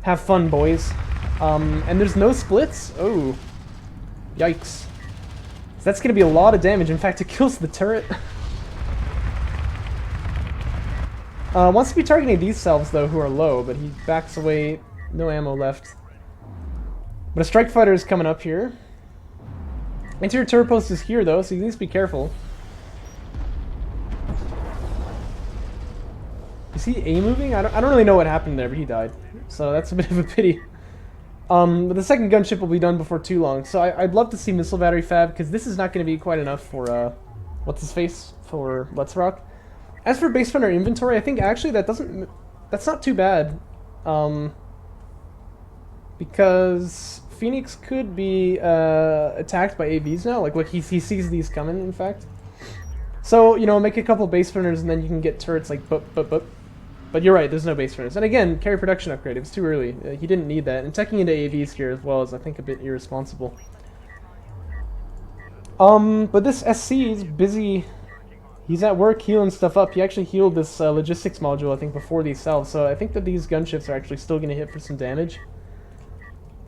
Have fun, boys. And there's no splits? Oh. Yikes. So that's going to be a lot of damage. In fact, it kills the turret. Wants to be targeting these salves, though, who are low, but he backs away. No ammo left. But a strike fighter is coming up here. Interior turret post is here, though, so he needs to be careful. Is he A-moving? I don't really know what happened there, but he died. So that's a bit of a pity. But the second gunship will be done before too long. So I'd love to see missile battery fab, because this is not going to be quite enough for, what's-his-face? For Letsrock. As for base runner inventory, I think actually that's not too bad. Because Phoenix could be attacked by AVs now. Like, look, he sees these coming, in fact. So, you know, make a couple base runners and then you can get turrets like boop, boop, boop. But you're right, there's no base runners. And again, carry production upgrade. It was too early. He didn't need that. And teching into AVs here as well is, I think, a bit irresponsible. But this SC is busy. He's at work healing stuff up. He actually healed this logistics module, I think, before these salves. So I think that these gunships are actually still going to hit for some damage.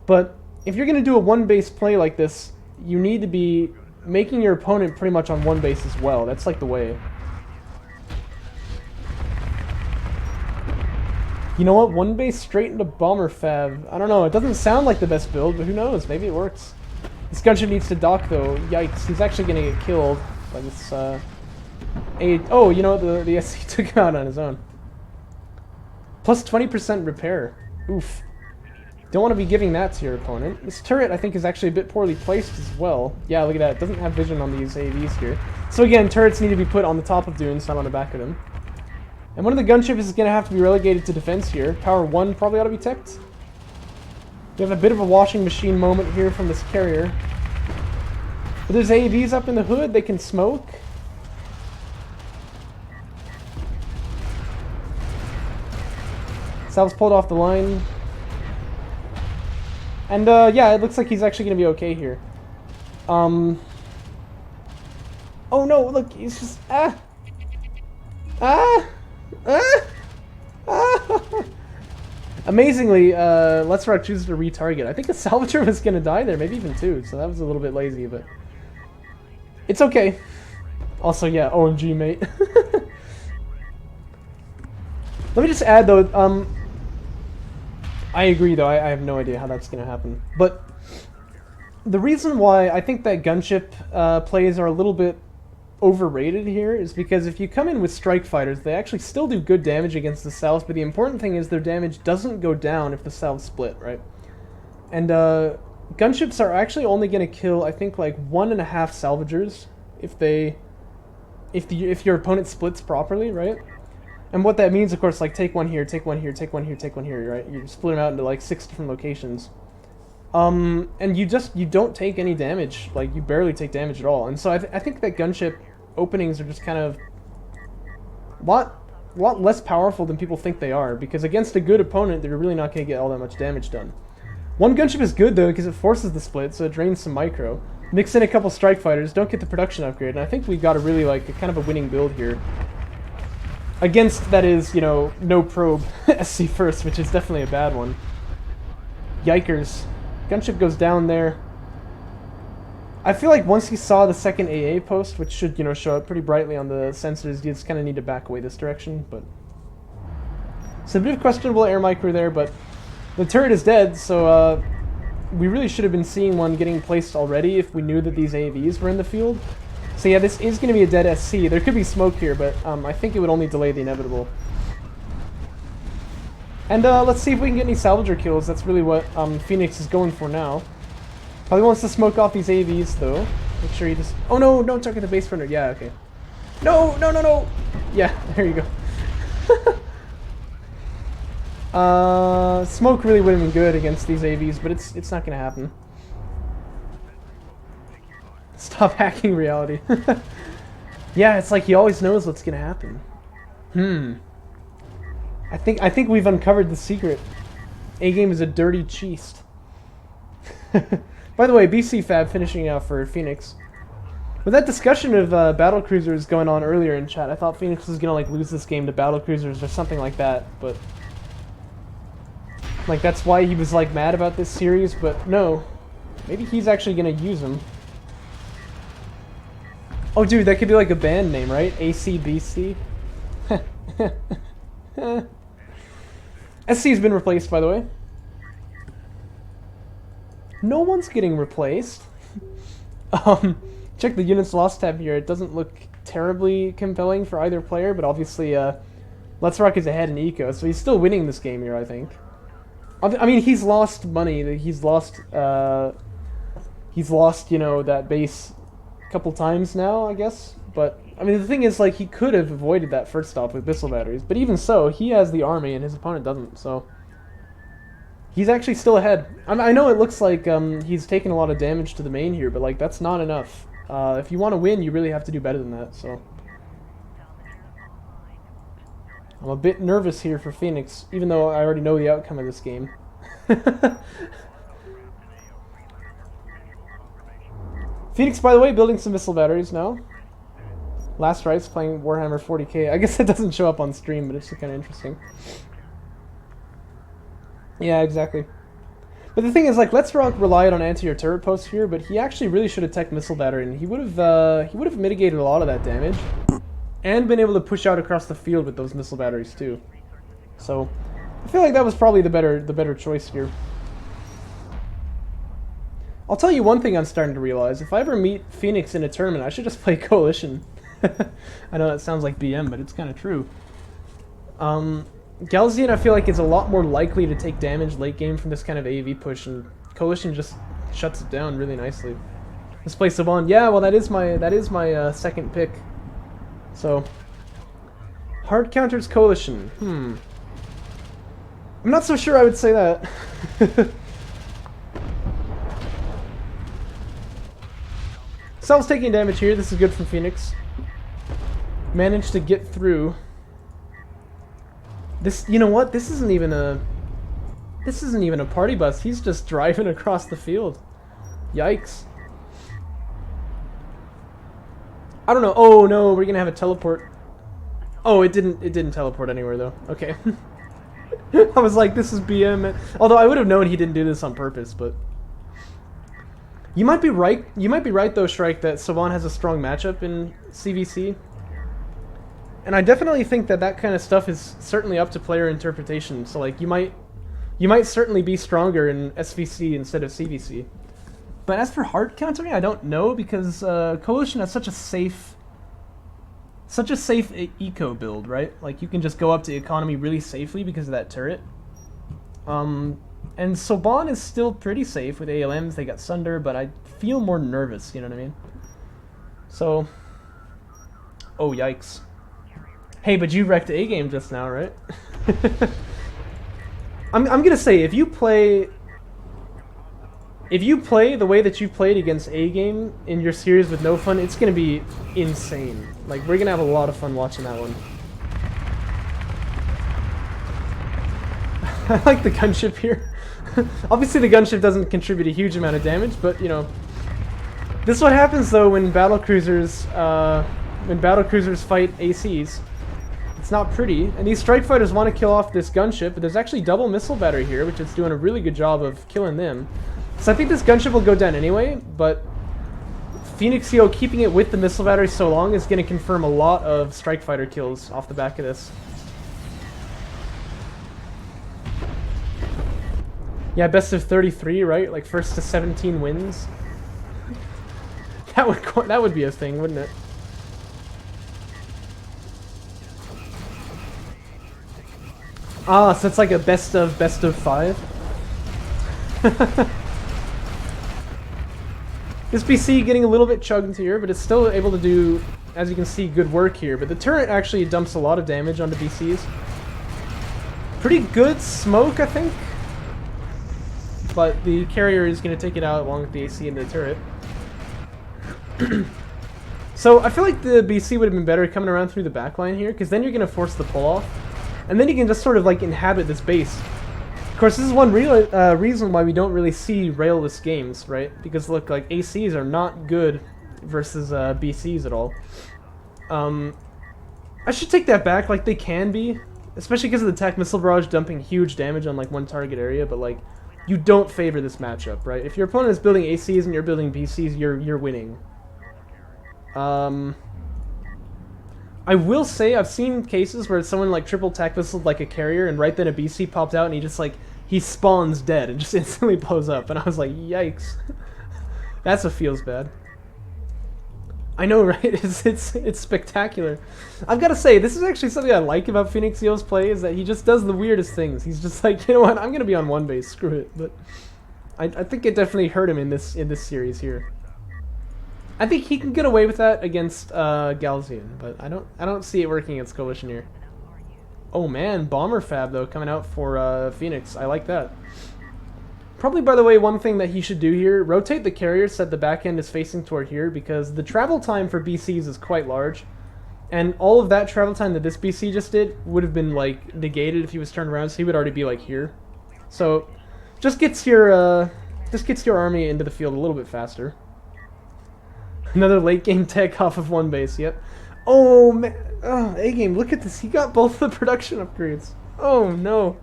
But if you're going to do a one-base play like this, you need to be making your opponent pretty much on one base as well. That's like the way. You know what? One base straight into bomber fab. I don't know. It doesn't sound like the best build, but who knows? Maybe it works. This gunship needs to dock, though. Yikes. He's actually going to get killed by this... Oh, you know what? The SC took him out on his own. Plus 20% repair. Oof. Don't want to be giving that to your opponent. This turret, I think, is actually a bit poorly placed as well. Yeah, look at that. It doesn't have vision on these AVs here. So again, turrets need to be put on the top of dunes, not on the back of them. And one of the gunships is going to have to be relegated to defense here. Power 1 probably ought to be teched. We have a bit of a washing machine moment here from this carrier. But there's AVs up in the hood. They can smoke. Salve's pulled off the line. And, yeah, it looks like he's actually going to be okay here. Oh, no, look, he's just... Amazingly, Letsrock chooses to retarget. I think a salvager was going to die there, maybe even two, so that was a little bit lazy, but... It's okay. Also, yeah, OMG, mate. Let me just add, though, I agree, though. I have no idea how that's going to happen. But the reason why I think that gunship plays are a little bit overrated here is because if you come in with strike fighters, they actually still do good damage against the salves, but the important thing is their damage doesn't go down if the salves split, right? And gunships are actually only going to kill, I think, like 1.5 salvagers if your opponent splits properly, right? And what that means, of course, like take one here, take one here, take one here, take one here, right? You split them out into like 6 different locations. And you don't take any damage, like you barely take damage at all. And so I think that gunship openings are just kind of a lot less powerful than people think they are, because against a good opponent, they're really not going to get all that much damage done. One gunship is good, though, because it forces the split, so it drains some micro. Mix in a couple strike fighters, don't get the production upgrade, and I think we got a really, like, a kind of a winning build here. Against, that is, you know, no probe SC first, which is definitely a bad one. Yikers. Gunship goes down there. I feel like once he saw the second AA post, which should, you know, show up pretty brightly on the sensors, you just kind of need to back away this direction, but... It's a bit of questionable air micro there, but the turret is dead, so we really should have been seeing one getting placed already if we knew that these AVs were in the field. So yeah, this is going to be a dead SC. There could be smoke here, but I think it would only delay the inevitable. And let's see if we can get any salvager kills. That's really what Phoenix is going for now. Probably wants to smoke off these AVs, though. Make sure you just... Oh no, don't target the base runner. Yeah, okay. No, no, no, no! Yeah, there you go. Smoke really would have been good against these AVs, but it's not going to happen. Stop hacking reality. Yeah, it's like he always knows what's gonna happen. I think we've uncovered the secret. A-game is a dirty cheese. By the way, BC Fab finishing out for Phoenix. With that discussion of battle cruisers going on earlier in chat, I thought Phoenix was gonna like lose this game to battle cruisers or something like that, but like that's why he was like mad about this series. But no, maybe he's actually gonna use them. Oh, dude, that could be like a band name, right? ACBC. SC's been replaced, by the way. No one's getting replaced. Check the units lost tab here. It doesn't look terribly compelling for either player, but obviously Letsrock is ahead in eco, so he's still winning this game here, I think. I mean, he's lost money. He's lost, you know, that base a couple times now, I guess. But, I mean, the thing is, like, he could have avoided that first stop with missile batteries. But even so, he has the army and his opponent doesn't, so he's actually still ahead. I know it looks like he's taking a lot of damage to the main here, but, like, that's not enough. If you want to win, you really have to do better than that, so I'm a bit nervous here for Phoenix, even though I already know the outcome of this game. Phoenix, by the way, building some missile batteries now. Last Rites playing Warhammer 40k. I guess that doesn't show up on stream, but it's kind of interesting. Yeah, exactly. But the thing is, like, Letsrock relied on anti-air turret posts here, but he actually really should have teched missile battery, and he would have mitigated a lot of that damage, and been able to push out across the field with those missile batteries too. So I feel like that was probably the better choice here. I'll tell you one thing I'm starting to realize: if I ever meet Phoenix in a tournament, I should just play Coalition. I know that sounds like BM, but it's kind of true. Galzian, I feel like, is a lot more likely to take damage late game from this kind of AAV push, and Coalition just shuts it down really nicely. Let's play Saban. Yeah, well, that is my second pick. So, hard counters Coalition. I'm not so sure I would say that. Sal's taking damage here. This is good from Phoenix. Managed to get through. This, you know what? This isn't even a party bus. He's just driving across the field. Yikes. I don't know. Oh no, we're gonna have a teleport. Oh, it didn't teleport anywhere though. Okay. I was like, this is BM. Although I would have known he didn't do this on purpose, but you might be right. You might be right though, Shrike, that Savan has a strong matchup in CVC. And I definitely think that that kind of stuff is certainly up to player interpretation. So like you might certainly be stronger in SVC instead of CVC. But as for hard countering, I don't know, because Coalition has such a safe eco build, right? Like you can just go up to economy really safely because of that turret. And Soban is still pretty safe with ALMs. They got Sunder, but I feel more nervous. You know what I mean? So, oh yikes. Hey, but you wrecked A game just now, right? I'm gonna say, if you play the way that you played against A game in your series with no fun, it's gonna be insane. Like, we're gonna have a lot of fun watching that one. I like the gunship here. Obviously the gunship doesn't contribute a huge amount of damage, but you know, this is what happens though when battle cruisers fight ACs. It's not pretty, and these strike fighters want to kill off this gunship, but there's actually double missile battery here, which is doing a really good job of killing them. So I think this gunship will go down anyway, but PhoenixYo keeping it with the missile battery so long is going to confirm a lot of strike fighter kills off the back of this. Yeah, best of 33, right? Like first to 17 wins. That would be a thing, wouldn't it? Ah, so it's like a best of 5. This BC getting a little bit chugged here, but it's still able to do, as you can see, good work here. But the turret actually dumps a lot of damage onto BCs. Pretty good smoke, I think. But the carrier is going to take it out along with the AC and the turret. So I feel like the BC would have been better coming around through the backline here, because then you're going to force the pull off. And then you can just sort of like inhabit this base. Of course, this is one real reason why we don't really see railless games, right? Because look, like ACs are not good versus BCs at all. I should take that back. Like, they can be, especially because of the Tech Missile Barrage dumping huge damage on like one target area. But like, you don't favor this matchup, right? If your opponent is building ACs and you're building BCs, you're winning. I will say I've seen cases where someone like triple Tech Missile like a carrier, and right then a BC popped out and he just like he spawns dead and just instantly blows up, and I was like, yikes. That's what feels bad. I know, right? It's spectacular. I've got to say, this is actually something I like about PhoenixYo's play, is that he just does the weirdest things. He's just like, you know what, I'm gonna be on one base, screw it. But I think it definitely hurt him in this series here. I think he can get away with that against Galzian, but I don't see it working against Coalition here. Oh man, Bomber Fab though coming out for Phoenix. I like that. Probably, by the way, one thing that he should do here, rotate the carrier so that the back end is facing toward here, because the travel time for BCs is quite large. And all of that travel time that this BC just did would have been, like, negated if he was turned around, so he would already be, like, here. So, just gets your army into the field a little bit faster. Another late game tech off of one base, yep. Oh, man. Oh, A-game, look at this. He got both the production upgrades. Oh, no.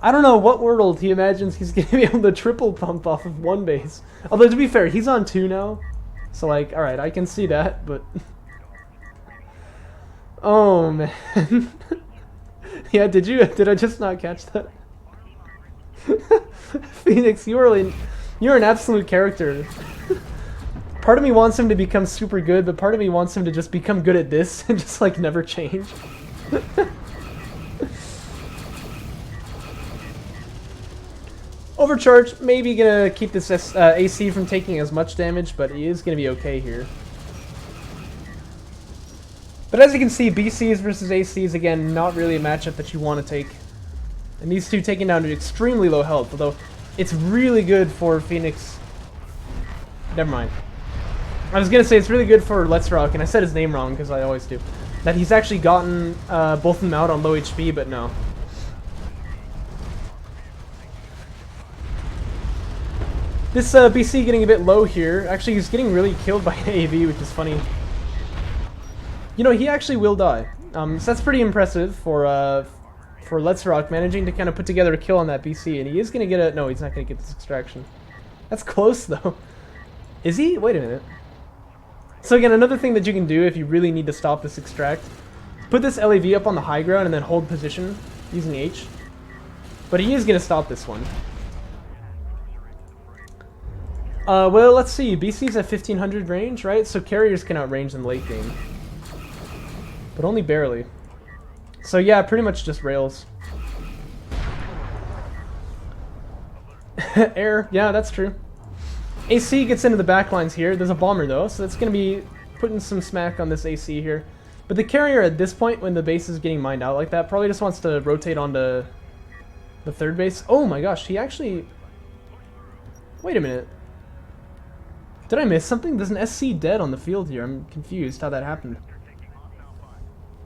I don't know what world he imagines he's going to be able to triple pump off of one base. Although, to be fair, he's on 2 now. So, like, alright, I can see that, but... Oh, man. Yeah, did I just not catch that? Phoenix, you're an absolute character. Part of me wants him to become super good, but part of me wants him to just become good at this and just, like, never change. Overcharge, maybe gonna keep this AC from taking as much damage, but he is gonna be okay here. But as you can see, BCs versus ACs, again, not really a matchup that you want to take. And these two taking down to extremely low health, although it's really good for Phoenix. Never mind. I was gonna say it's really good for Letsrock, and I said his name wrong because I always do. That he's actually gotten both of them out on low HP, but no. This BC getting a bit low here. Actually, he's getting really killed by an AAV, which is funny. You know, he actually will die. So that's pretty impressive for Letsrock managing to kind of put together a kill on that BC, and he is going to get a... No, he's not going to get this extraction. That's close, though. Is he? Wait a minute. So again, another thing that you can do if you really need to stop this extract, put this LAV up on the high ground and then hold position using H. But he is going to stop this one. Well, let's see. BC's at 1500 range, right? So carriers can outrange in late game. But only barely. So yeah, pretty much just rails. Air, yeah, that's true. AC gets into the backlines here. There's a bomber though, so that's going to be putting some smack on this AC here. But the carrier at this point, when the base is getting mined out like that, probably just wants to rotate onto the third base. Oh my gosh, he actually... Wait a minute. Did I miss something? There's an SC dead on the field here. I'm confused how that happened.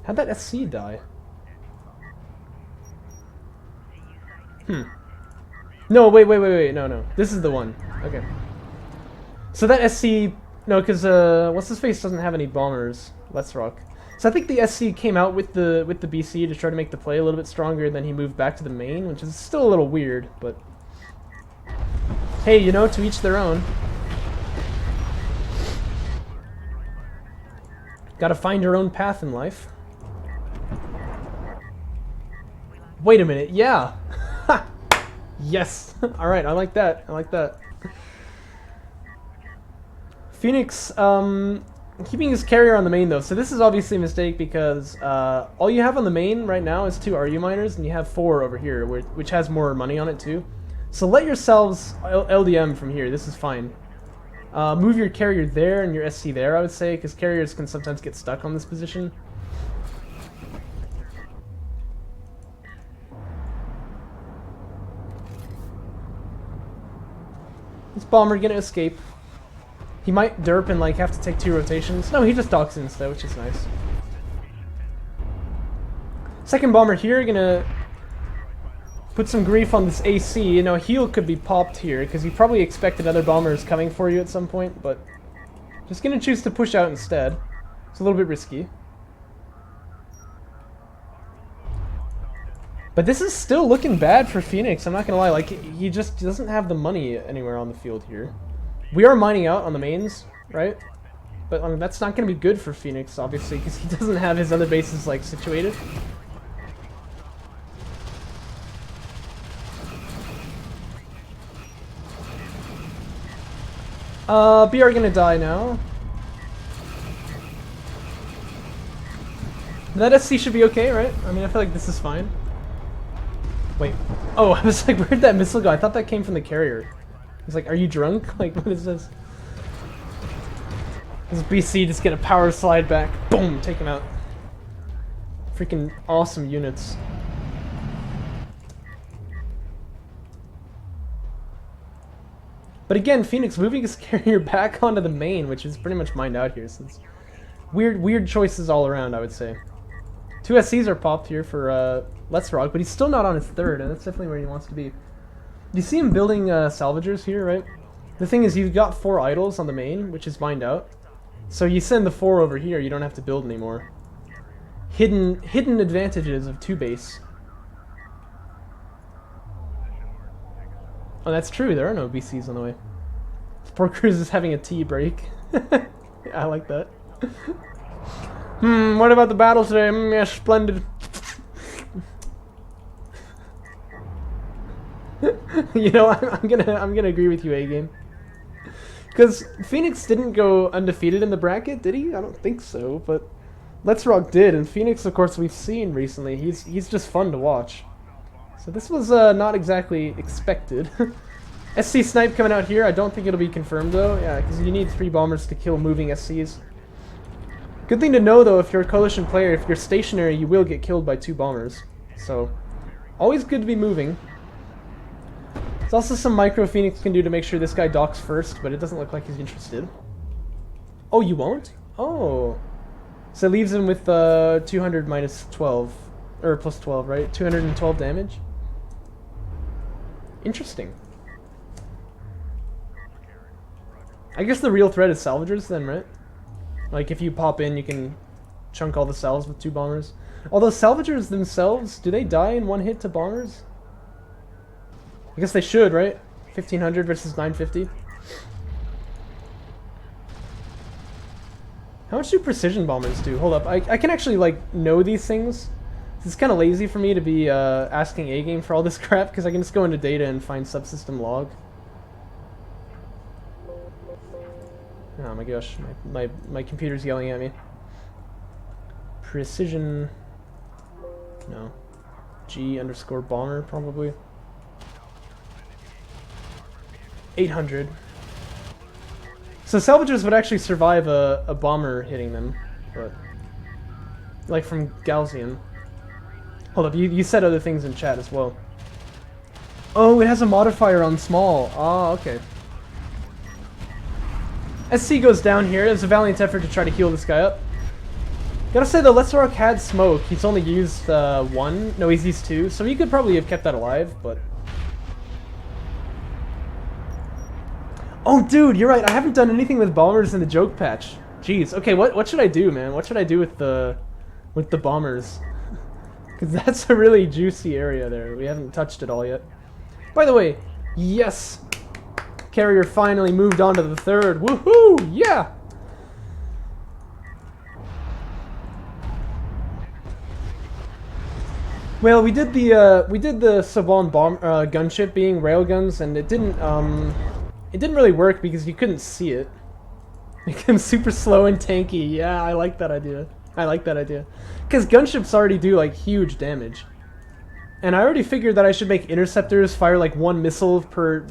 How'd that SC die? No, wait. No. This is the one. Okay. So that SC... No, because, what's-his-face doesn't have any bombers. Letsrock. So I think the SC came out with the BC to try to make the play a little bit stronger, then he moved back to the main, which is still a little weird, but... Hey, you know, to each their own. Gotta find your own path in life. Wait a minute, yeah! Ha! Yes! Alright, I like that. I like that. Phoenix, keeping his carrier on the main though. So this is obviously a mistake because all you have on the main right now is 2 RU miners, and you have 4 over here, which has more money on it too. So let yourselves LDM from here. This is fine. Move your carrier there and your SC there, I would say, because carriers can sometimes get stuck on this position. This bomber gonna escape. He might derp and like have to take 2 rotations. No, he just docks instead, which is nice. Second bomber here, gonna Put some grief on this AC. You know, heal could be popped here, because you probably expected other bombers coming for you at some point, but just gonna choose to push out instead. It's a little bit risky. But this is still looking bad for Phoenix, I'm not gonna lie. Like, he just doesn't have the money anywhere on the field here. We are mining out on the mains, right? But I mean, that's not gonna be good for Phoenix, obviously, because he doesn't have his other bases, like, situated. BR gonna die now. That SC should be okay, right? I mean, I feel like this is fine. Wait. Oh, I was like, where'd that missile go? I thought that came from the carrier. I was like, are you drunk? Like, what is this? This BC just get a power slide back. Boom! Take him out. Freaking awesome units. But again, Phoenix moving his carrier back onto the main, which is pretty much mined out here. So it's weird choices all around, I would say. 2 SCs are popped here for Letsrock, but he's still not on his third, and that's definitely where he wants to be. You see him building salvagers here, right? The thing is, you've got 4 idols on the main, which is mined out. So you send the 4 over here, you don't have to build anymore. Hidden advantages of 2 base. Oh, that's true, there are no BCs on the way. Poor Cruz is having a tea break. Yeah, I like that. What about the battle today? Yeah, splendid. You know, I'm gonna agree with you, A-Game. Because Phoenix didn't go undefeated in the bracket, did he? I don't think so, but Letsrock did, and Phoenix, of course, we've seen recently. He's just fun to watch. So this was not exactly expected. SC Snipe coming out here. I don't think it'll be confirmed, though. Yeah, because you need 3 bombers to kill moving SCs. Good thing to know, though, if you're a Coalition player, if you're stationary, you will get killed by 2 bombers. So, always good to be moving. There's also some micro Phoenix can do to make sure this guy docks first, but it doesn't look like he's interested. Oh, you won't? Oh. So it leaves him with 200 minus 12. Or plus 12, right? 212 damage? Interesting. I guess the real threat is salvagers then, right? Like, if you pop in, you can chunk all the salves with 2 bombers. Although salvagers themselves, do they die in 1 hit to bombers? I guess they should, right? 1500 versus 950. How much do precision bombers do? Hold up, I can actually, like, know these things. It's kind of lazy for me to be asking A-Game for all this crap, because I can just go into data and find subsystem log. Oh my gosh, my computer's yelling at me. Precision... No. G underscore bomber, probably. 800. So salvagers would actually survive a bomber hitting them, but... Like from Gaussian. Hold up, you said other things in chat as well. Oh, it has a modifier on small. Ah, okay. SC goes down here. It's a valiant effort to try to heal this guy up. Gotta say, though, Letsrock had smoke. He's only used 1. No, he's used 2. So he could probably have kept that alive, but... Oh, dude, you're right. I haven't done anything with bombers in the joke patch. Jeez. Okay, what should I do, man? What should I do with the bombers? Because that's a really juicy area there. We haven't touched it all yet. By the way, yes! Carrier finally moved on to the 3rd. Woohoo! Yeah! Well, we did the Savon bomb gunship being railguns, and it didn't really work because you couldn't see it. Make them super slow and tanky. Yeah, I like that idea. I like that idea. Because gunships already do like huge damage. And I already figured that I should make interceptors fire like 1 missile per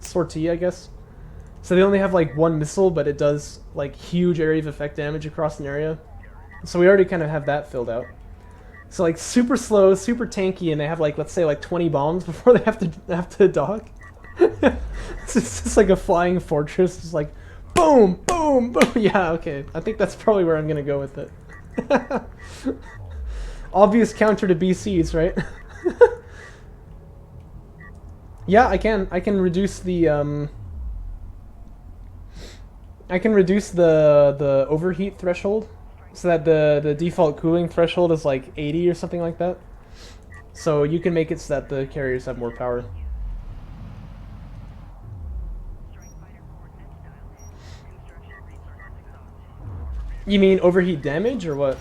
sortie, I guess. So they only have like 1 missile, but it does like huge area of effect damage across an area. So we already kind of have that filled out. So like super slow, super tanky, and they have like, let's say like 20 bombs before they have to dock. It's just like a flying fortress, just like boom, boom, boom. Yeah, okay. I think that's probably where I'm gonna go with it. Obvious counter to BCs, right? Yeah, I can. I can reduce the I can reduce the overheat threshold so that the default cooling threshold is like 80 or something like that. So you can make it so that the carriers have more power. You mean overheat damage or what?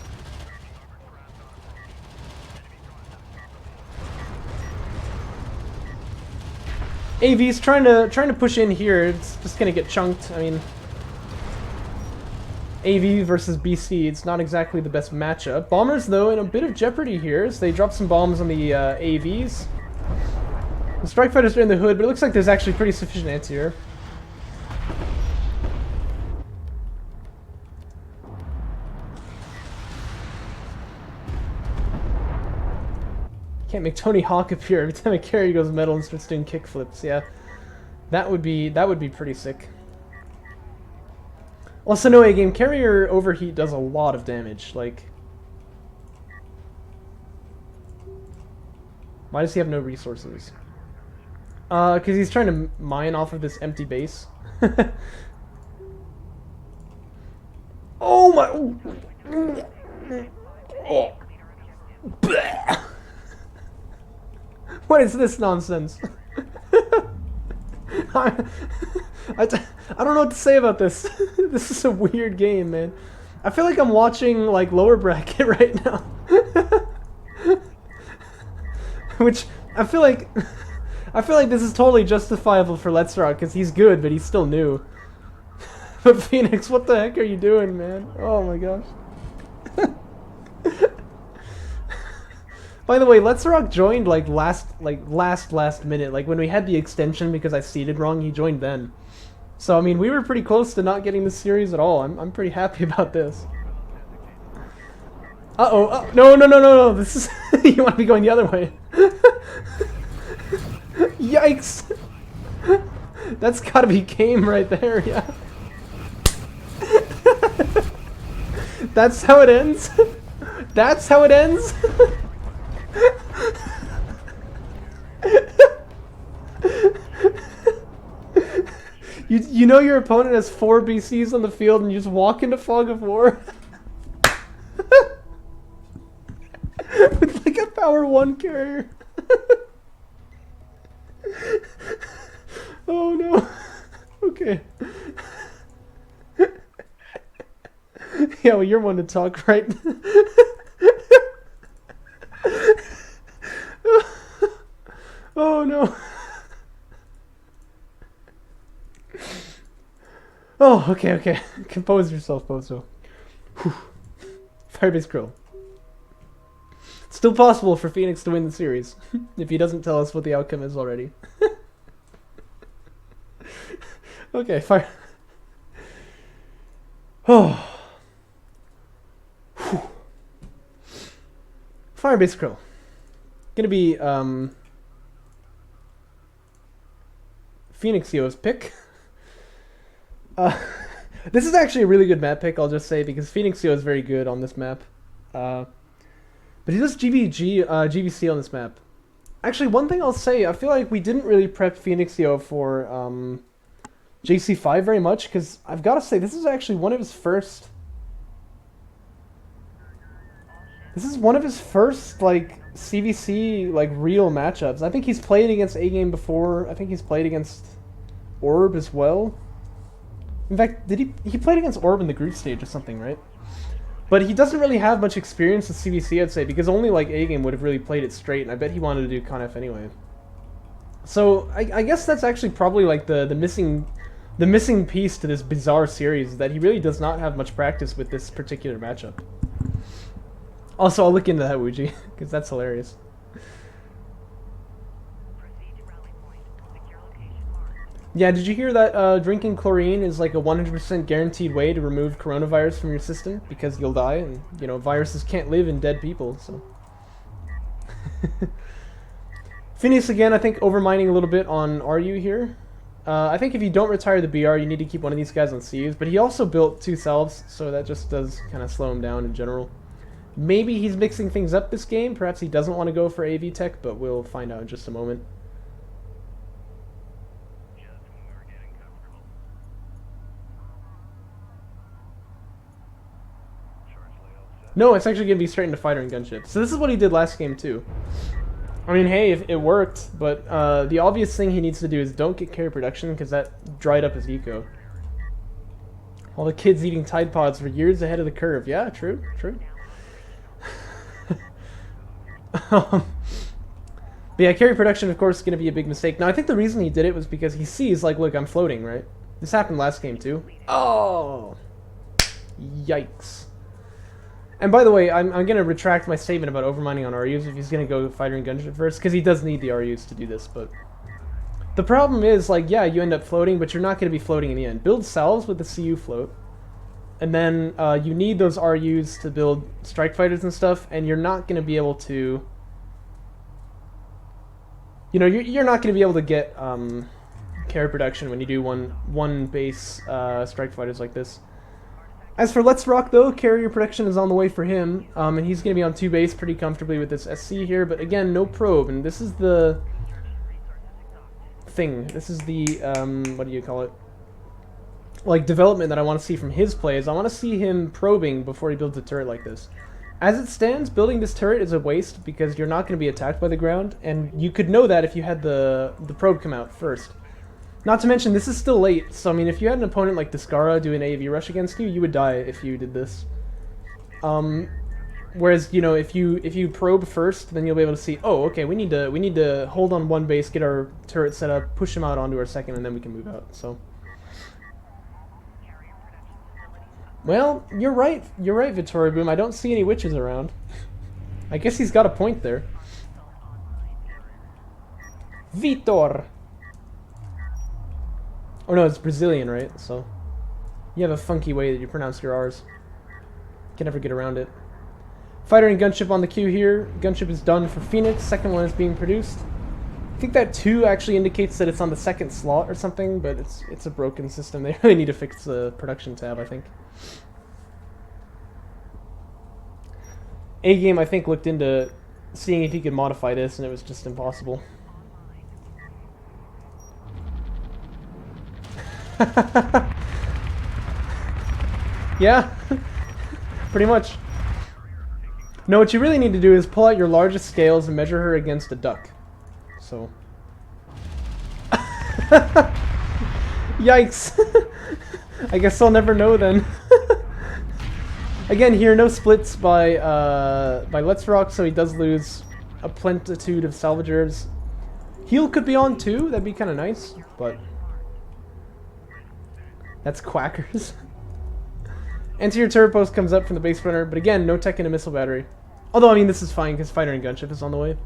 AV's trying to push in here. It's just gonna get chunked. I mean, AV versus BC. It's not exactly the best matchup. Bombers though in a bit of jeopardy here, so they drop some bombs on the AVs. The strike fighters are in the hood, but it looks like there's actually pretty sufficient anti-air. Can't make Tony Hawk appear every time a carrier goes metal and starts doing kickflips. Yeah, that would be pretty sick. Also, no A-game carrier overheat does a lot of damage. Like, why does he have no resources? Because he's trying to mine off of this empty base. Oh my! Oh. What is this nonsense? I don't know what to say about this. This is a weird game, man. I feel like I'm watching like lower bracket right now. Which I feel like this is totally justifiable for Letsrock because he's good, but he's still new. But Phoenix, what the heck are you doing, man? Oh my gosh. By the way, Letsrock joined like last minute, like when we had the extension because I seeded wrong, he joined then. So I mean, we were pretty close to not getting this series at all. I'm pretty happy about this. Uh-oh, no, this is you want to be going the other way. Yikes. That's gotta be game right there, yeah. That's how it ends? That's how it ends? You know your opponent has 4 BCs on the field and you just walk into Fog of War? With like a power 1 carrier. Oh no. Okay. Yeah, well, you're one to talk, right? Oh no. Oh, okay. Compose yourself, Pozo. Firebase Crow. It's still possible for Phoenix to win the series, if he doesn't tell us what the outcome is already. Okay, fire. Oh. Firebase Crow. Gonna be, PhoenixYo's pick. This is actually a really good map pick, I'll just say, because PhoenixYo is very good on this map. But he does GVC on this map. Actually, one thing I'll say, I feel like we didn't really prep PhoenixYo for JC5 very much, because I've got to say, this is actually one of his first... This is one of his first, like, CVC, like, real matchups. I think he's played against A-Game before. I think he's played against Orb as well. In fact, he played against Orb in the group stage or something, right? But he doesn't really have much experience with CVC, I'd say, because only, like, A-Game would have really played it straight, and I bet he wanted to do Conf anyway. So, I guess that's actually probably, like, the missing piece to this bizarre series, that he really does not have much practice with this particular matchup. Also, I'll look into that, Wuji, because that's hilarious. Yeah, did you hear that drinking chlorine is like a 100% guaranteed way to remove coronavirus from your system? Because you'll die, and, you know, viruses can't live in dead people, so... Phineas, again, I think overmining a little bit on RU here. I think if you don't retire the BR, you need to keep one of these guys on C's, but he also built 2 salves, so that just does kind of slow him down in general. Maybe he's mixing things up this game. Perhaps he doesn't want to go for AV tech, but we'll find out in just a moment. No, it's actually going to be straight into fighter and gunship. So this is what he did last game too. I mean, hey, if it worked, but the obvious thing he needs to do is don't get carry production, because that dried up his eco. All the kids eating Tide Pods were years ahead of the curve. Yeah, true, true. But yeah, carry production, of course, is going to be a big mistake. Now, I think the reason he did it was because he sees, like, look, I'm floating, right? This happened last game, too. Oh! Yikes. And by the way, I'm going to retract my statement about overmining on RUs if he's going to go fighter and gunship first, because he does need the RUs to do this, but... The problem is, like, yeah, you end up floating, but you're not going to be floating in the end. Build salves with the CU float, and then you need those RUs to build strike fighters and stuff, and you're not going to be able to... You know, you're not going to be able to get carry production when you do one base strike fighters like this. As for Letsrock, though, carrier production is on the way for him, and he's going to be on 2 base pretty comfortably with this SC here, but again, no probe, and this is the thing. This is the, what do you call it? Like, development that I want to see from his plays. I want to see him probing before he builds a turret like this. As it stands, building this turret is a waste because you're not going to be attacked by the ground, and you could know that if you had the probe come out first. Not to mention, this is still late, so I mean, if you had an opponent like Discara do an AV rush against you, you would die if you did this. Whereas, you know, if you probe first, then you'll be able to see, oh, okay, we need to hold on 1 base, get our turret set up, push him out onto our second, and then we can move out. So, well, you're right, Vittoria Boom. I don't see any witches around. I guess he's got a point there. Vitor. Oh no, it's Brazilian, right? So you have a funky way that you pronounce your R's. Can never get around it. Fighter and gunship on the queue here. Gunship is done for Phoenix. Second one is being produced. I think that 2 actually indicates that it's on the 2nd slot or something, but it's a broken system. They really need to fix the production tab, I think. A-Game, I think, looked into seeing if he could modify this, and it was just impossible. Yeah, pretty much. No, what you really need to do is pull out your largest scales and measure her against a duck. So. Yikes. I guess I'll never know then. Again, here, no splits by Letsrock, so he does lose a plentitude of salvagers. Heal could be on too, that'd be kind of nice, but... That's quackers. Anti-air turret post comes up from the base runner, but again, no tech in a missile battery. Although, I mean, this is fine because fighter and gunship is on the way.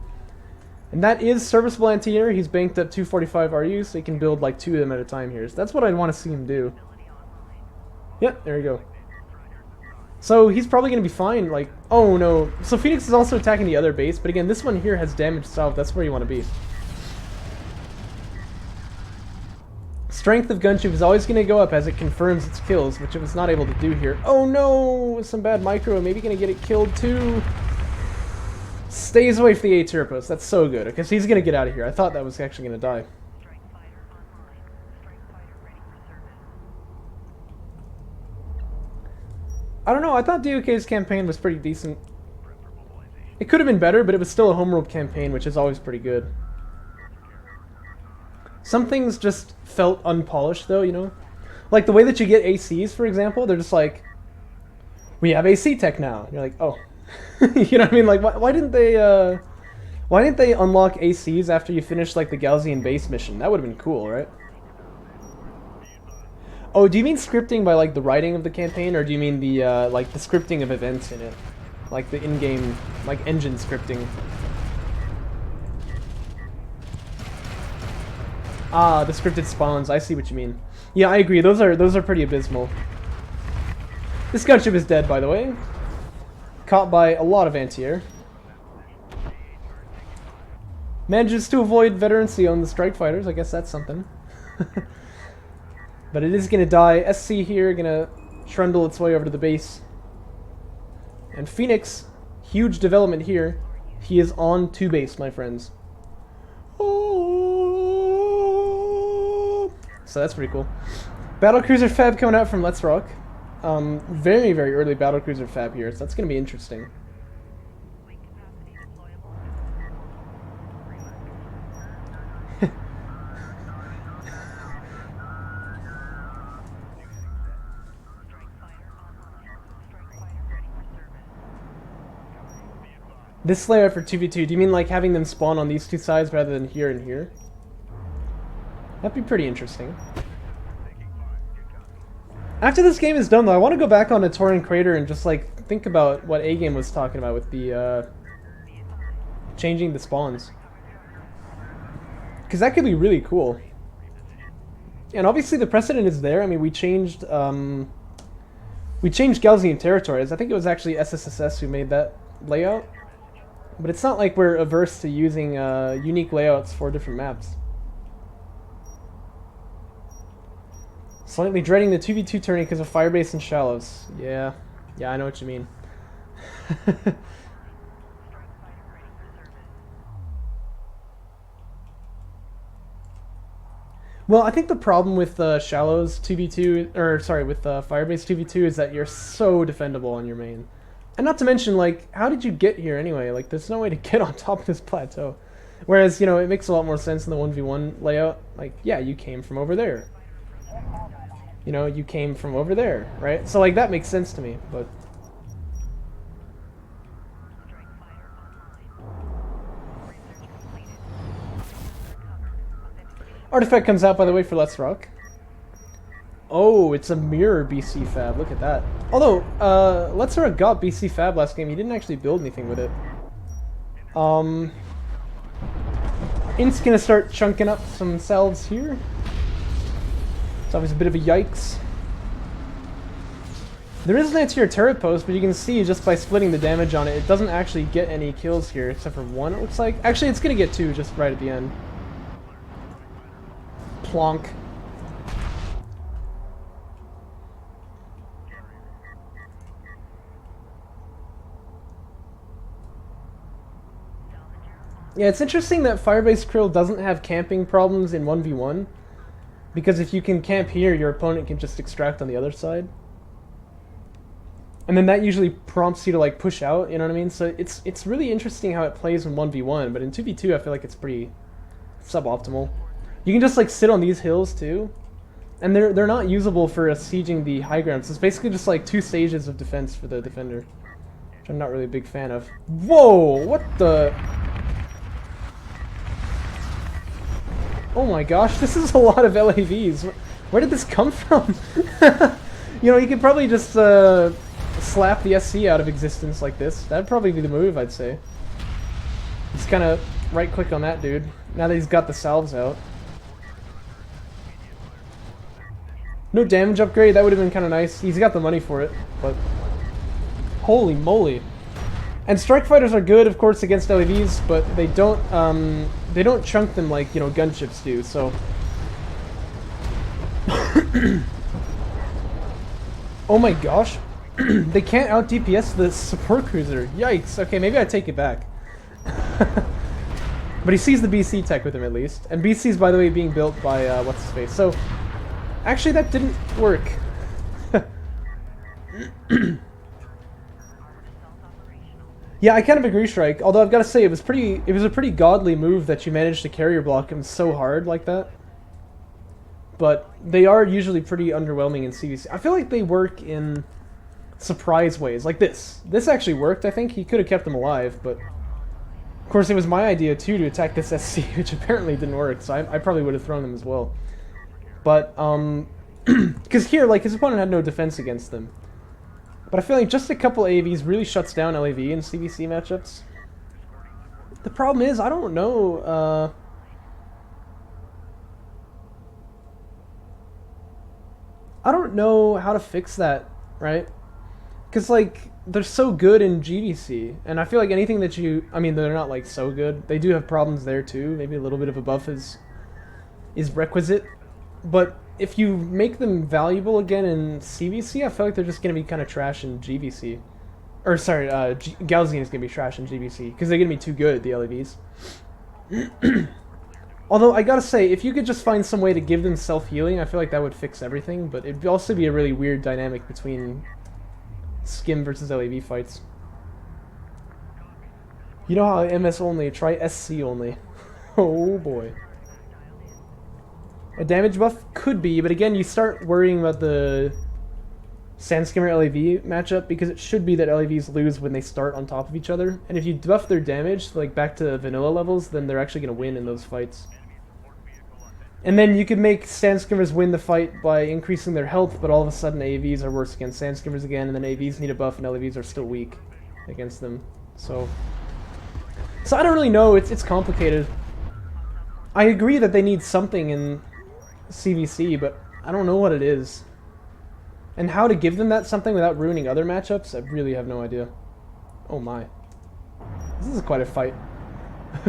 And that is serviceable anti-air. He's banked up 245 RU, so he can build like 2 of them at a time here. So that's what I'd want to see him do. Yep, there you go. So he's probably going to be fine. Like, oh no. So Phoenix is also attacking the other base, but again, this one here has damage solved. That's where you want to be. Strength of gunship is always going to go up as it confirms its kills, which it was not able to do here. Oh no! Some bad micro. Maybe going to get it killed too. Stays away from the A-turret post. That's so good, because he's going to get out of here. I thought that was actually going to die. I don't know. I thought DOK's campaign was pretty decent. It could have been better, but it was still a homeworld campaign, which is always pretty good. Some things just felt unpolished, though, you know? Like, the way that you get ACs, for example, they're just like, we have AC tech now. And you're like, oh. You know what I mean? Like, why didn't they unlock ACs after you finished, like, the Gaussian base mission? That would have been cool, right? Oh, do you mean scripting by, like, the writing of the campaign, or do you mean the, like, the scripting of events in it? Like, the in-game, like, engine scripting? Ah, the scripted spawns. I see what you mean. Yeah, I agree. Those are pretty abysmal. This gunship is dead, by the way. Caught by a lot of anti-air. Manages to avoid veterancy on the strike fighters. I guess that's something. But it is going to die. SC here going to trundle its way over to the base. And Phoenix Huge development here. He is on 2 base, my friends. Oh. So that's pretty cool. Battlecruiser Fab coming out from Letsrock. Very, very early Battlecruiser Fab here, so that's going to be interesting. This layout for 2v2, do you mean like having them spawn on these 2 sides rather than here and here? That'd be pretty interesting. After this game is done though, I want to go back on a Tauren Crater and just like think about what A-Game was talking about with the changing the spawns. Because that could be really cool. And obviously the precedent is there. I mean, we changed Galzian territories. I think it was actually SSSS who made that layout. But it's not like we're averse to using unique layouts for different maps. Slightly dreading the 2v2 turning because of Firebase and Shallows. Yeah, I know what you mean. Well, I think the problem with Shallows 2v2, or sorry, with Firebase 2v2 is that you're so defendable on your main. And not to mention, like, how did you get here anyway? Like, there's no way to get on top of this plateau. Whereas, you know, it makes a lot more sense in the 1v1 layout. Like, yeah, you came from over there. You know, you came from over there, right? So, like, that makes sense to me, but... Artifact comes out, by the way, for Letsrock. Oh, it's a mirror BC Fab. Look at that. Although, Letsrock got BC Fab last game. He didn't actually build anything with it. Int's gonna start chunking up some salves here. It's always a bit of a yikes. There is an anti-air turret post, but you can see just by splitting the damage on it, it doesn't actually get any kills here, except for 1, it looks like. Actually, it's gonna get 2 just right at the end. Plonk. Yeah, it's interesting that Firebase Krill doesn't have camping problems in 1v1. Because if you can camp here, your opponent can just extract on the other side. And then that usually prompts you to like push out, you know what I mean? So it's really interesting how it plays in 1v1, but in 2v2 I feel like it's pretty suboptimal. You can just like sit on these hills too. And they're not usable for sieging the high ground. So it's basically just like 2 stages of defense for the defender. Which I'm not really a big fan of. Whoa! What the... Oh my gosh, this is a lot of LAVs. Where did this come from? You know, you could probably just slap the SC out of existence like this. That'd probably be the move, I'd say. Just kind of right-click on that dude, now that he's got the salves out. No damage upgrade, that would have been kind of nice. He's got the money for it, but... Holy moly. And strike fighters are good, of course, against LAVs, but they don't chunk them like, you know, gunships do, so... Oh my gosh. They can't out-DPS the support cruiser. Yikes. Okay, maybe I take it back. But he sees the BC tech with him, at least. And BC's, by the way, being built by, what's-his-face. So, actually, that didn't work. Yeah, I kind of agree, Shrike. Although I've got to say, it was a pretty godly move that you managed to carrier block him so hard like that. But they are usually pretty underwhelming in CVC. I feel like they work in surprise ways, like this. This actually worked, I think. He could have kept them alive, but... Of course, it was my idea, too, to attack this SC, which apparently didn't work, so I probably would have thrown them as well. But, because here, like, his opponent had no defense against them. But I feel like just a couple AVs really shuts down LAV in CVC matchups. The problem is, I don't know, I don't know how to fix that, right? Because, like, they're so good in GVC, and I feel like anything that you... I mean, they're not, like, so good. They do have problems there, too. Maybe a little bit of a buff is requisite. But if you make them valuable again in CVC, I feel like they're just going to be kind of trash in GVC. Or sorry, Galzine is going to be trash in GBC because they're going to be too good, the LEVs. Although, I gotta say, if you could just find some way to give them self-healing, I feel like that would fix everything, but it'd also be a really weird dynamic between Skim versus LEV fights. You know how MS only, try SC only. Oh boy. A damage buff? Could be, but again, you start worrying about the Sandskimmer LEV matchup, because it should be that LEVs lose when they start on top of each other, and if you buff their damage, like back to vanilla levels, then they're actually going to win in those fights. And then you could make Sandskimmers win the fight by increasing their health, but all of a sudden AVs are worse against Sandskimmers again, and then AVs need a buff and LEVs are still weak against them. So I don't really know, it's complicated. I agree that they need something in CVC, but I don't know what it is. And how to give them that something without ruining other matchups, I really have no idea. Oh my. This is quite a fight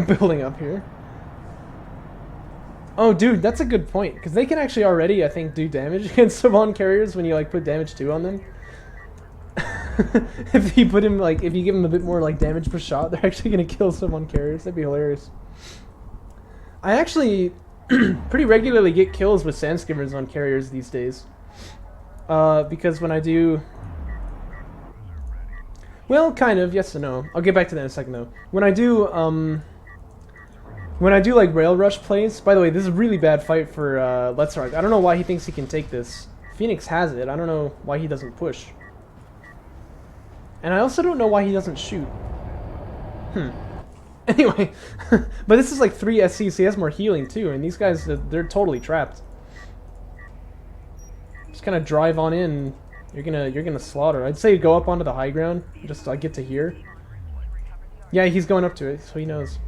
building up here. Oh, dude, that's a good point, because they can actually already, I think, do damage against Savon carriers when you, like, put damage 2 on them. If you put him, like, if you give him a bit more, like, damage per shot, they're actually going to kill Savon carriers. That'd be hilarious. I actually pretty regularly get kills with Sandskimmers on carriers these days. Because when I do... Well, kind of, yes and no. I'll get back to that in a second, though. When I do, like, Rail Rush plays... By the way, this is a really bad fight for, Letsrock. I don't know why he thinks he can take this. Phoenix has it. I don't know why he doesn't push. And I also don't know why he doesn't shoot. Anyway, but this is like 3 SCs, so he has more healing, too, and these guys, they're totally trapped. Just kind of drive on in, you're gonna slaughter. I'd say go up onto the high ground, just like get to here. Yeah, he's going up to it, so he knows.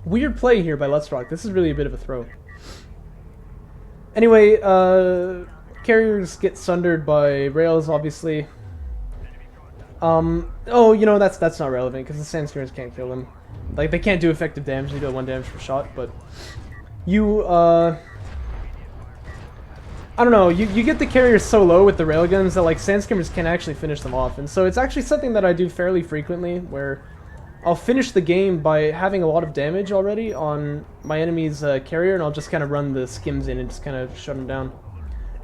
Weird play here by Letsrock. This is really a bit of a throw. Anyway, carriers get sundered by rails, obviously. Oh, you know, that's not relevant, because the Sandskimmers can't kill them. Like, they can't do effective damage, they do 1 damage per shot, but you, I don't know, you get the carriers so low with the railguns that, like, Sandskimmers can actually finish them off, and so it's actually something that I do fairly frequently, where I'll finish the game by having a lot of damage already on my enemy's carrier, and I'll just kind of run the skims in and just kind of shut them down.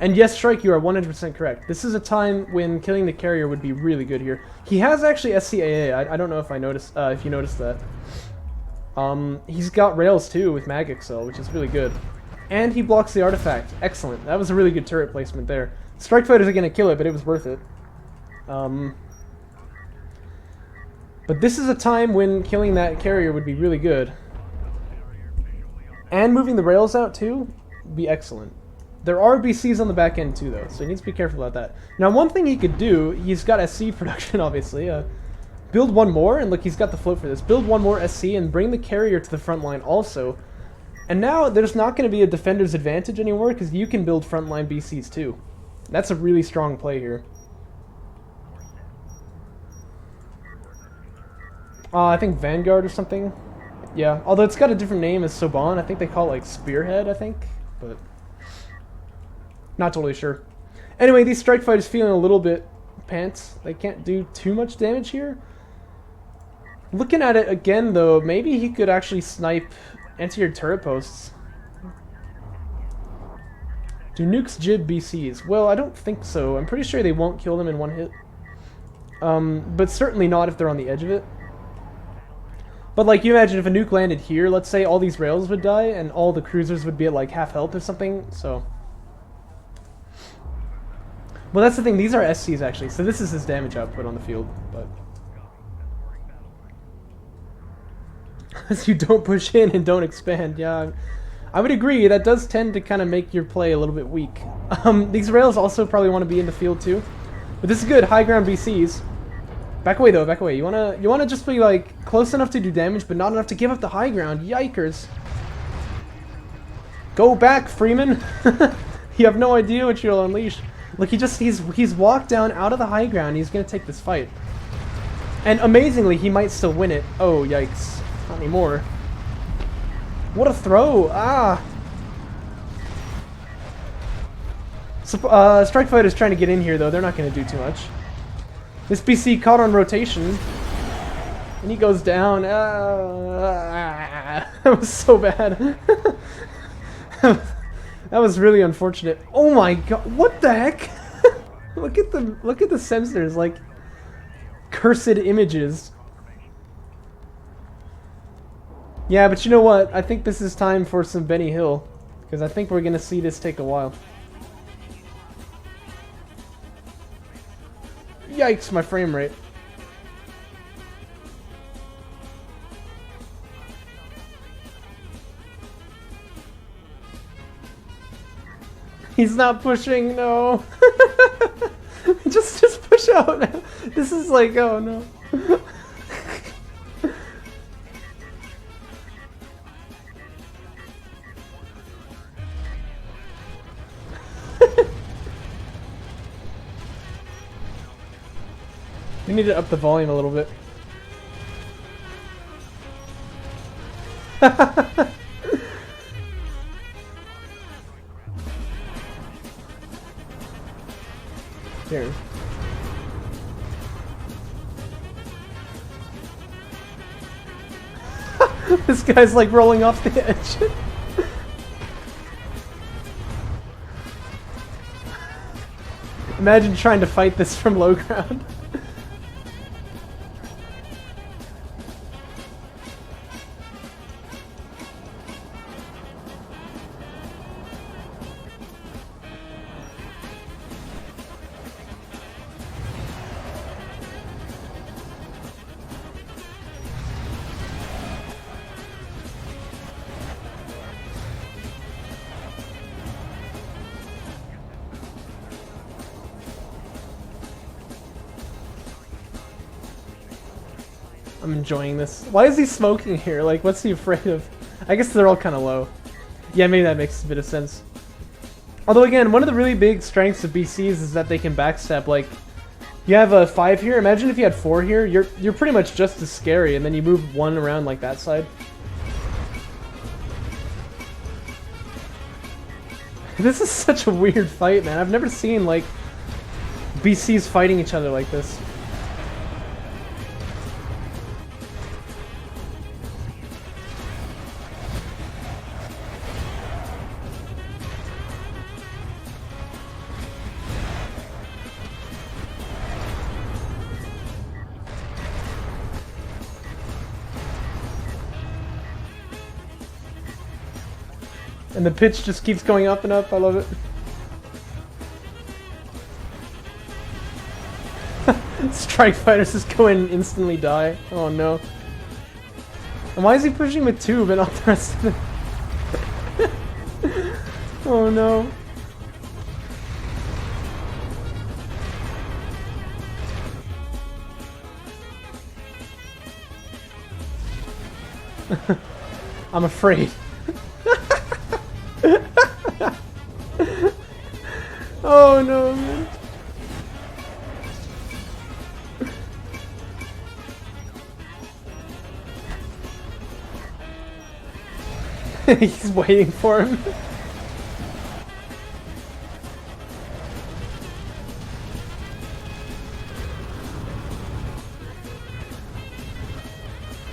And yes, Strike, you are 100% correct. This is a time when killing the carrier would be really good here. He has actually SCAA. I don't know if I noticed, if you noticed that. He's got rails too with Mag Excel, which is really good. And he blocks the artifact. Excellent. That was a really good turret placement there. Strike Fighters are going to kill it, but it was worth it. But this is a time when killing that carrier would be really good. And moving the rails out too would be excellent. There are BCs on the back end too, though, so he needs to be careful about that. Now, one thing he could do, he's got SC production, obviously. Build 1 more, and look, he's got the float for this. Build 1 more SC and bring the carrier to the front line also. And now there's not going to be a defender's advantage anymore, because you can build frontline BCs too. That's a really strong play here. I think Vanguard or something. Yeah, although it's got a different name as Soban. I think they call it, like, Spearhead, I think, but... Not totally sure. Anyway, these Strike Fighters feeling a little bit pants. They can't do too much damage here. Looking at it again, though, maybe he could actually snipe anti-air turret posts. Do nukes jib BCs? Well, I don't think so. I'm pretty sure they won't kill them in 1 hit. But certainly not if they're on the edge of it. But, like, you imagine if a nuke landed here, let's say all these rails would die, and all the cruisers would be at, like, half health or something, so... Well, that's the thing, these are SCs, actually, so this is his damage output on the field, but... As you don't push in and don't expand, yeah, I would agree, that does tend to kind of make your play a little bit weak. These rails also probably want to be in the field, too. But this is good, high ground BCs. Back away, though, back away. You wanna just be, like, close enough to do damage, but not enough to give up the high ground. Yikers. Go back, Freeman! You have no idea what you'll unleash. Look, he's walked down out of the high ground. He's gonna take this fight, and amazingly, he might still win it. Oh, yikes! Not anymore. What a throw! Ah. So, Strike Fighter's trying to get in here, though. They're not gonna do too much. This BC caught on rotation. And he goes down. That was so bad. That was really unfortunate. Oh my god, what the heck? look at the sensors, like cursed images. Yeah, but you know what? I think this is time for some Benny Hill, because I think we're gonna see this take a while. Yikes, my frame rate. He's not pushing, no. just push out. This is like, oh no. We need to up the volume a little bit. Here. This guy's like rolling off the edge. Imagine trying to fight this from low ground. I'm enjoying this. Why is he smoking here? Like, what's he afraid of? I guess they're all kind of low. Yeah, maybe that makes a bit of sense. Although, again, one of the really big strengths of BCs is that they can backstep. Like, you have a 5 here. Imagine if you had 4 here. You're pretty much just as scary, and then you move 1 around like that side. This is such a weird fight, man. I've never seen, like, BCs fighting each other like this. And the pitch just keeps going up and up. I love it. Strike fighters just go in and instantly die. Oh no. And why is he pushing with 2 but not the rest of it? Oh no. I'm afraid. Oh no, man. He's waiting for him.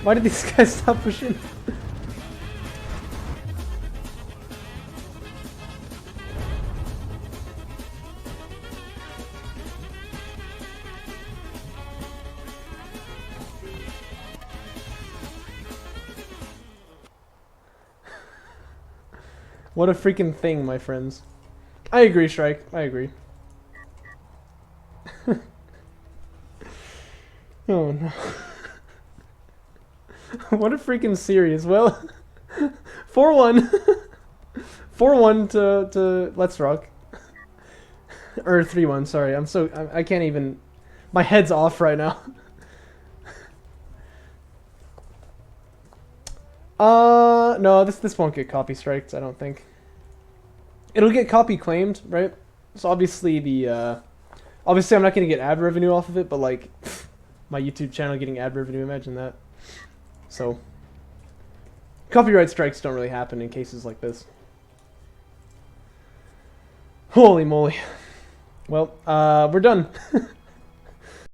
Why did these guys stop pushing? What a freaking thing, my friends. I agree, Strike. I agree. Oh no. What a freaking series. Well, 4-1. 4-1 to Letsrock. Or 3-1, sorry. I can't even... My head's off right now. No, this won't get copy striked, I don't think. It'll get copy claimed, right? So obviously obviously I'm not gonna get ad revenue off of it, but like my YouTube channel getting ad revenue, imagine that. So copyright strikes don't really happen in cases like this. Holy moly. Well, we're done.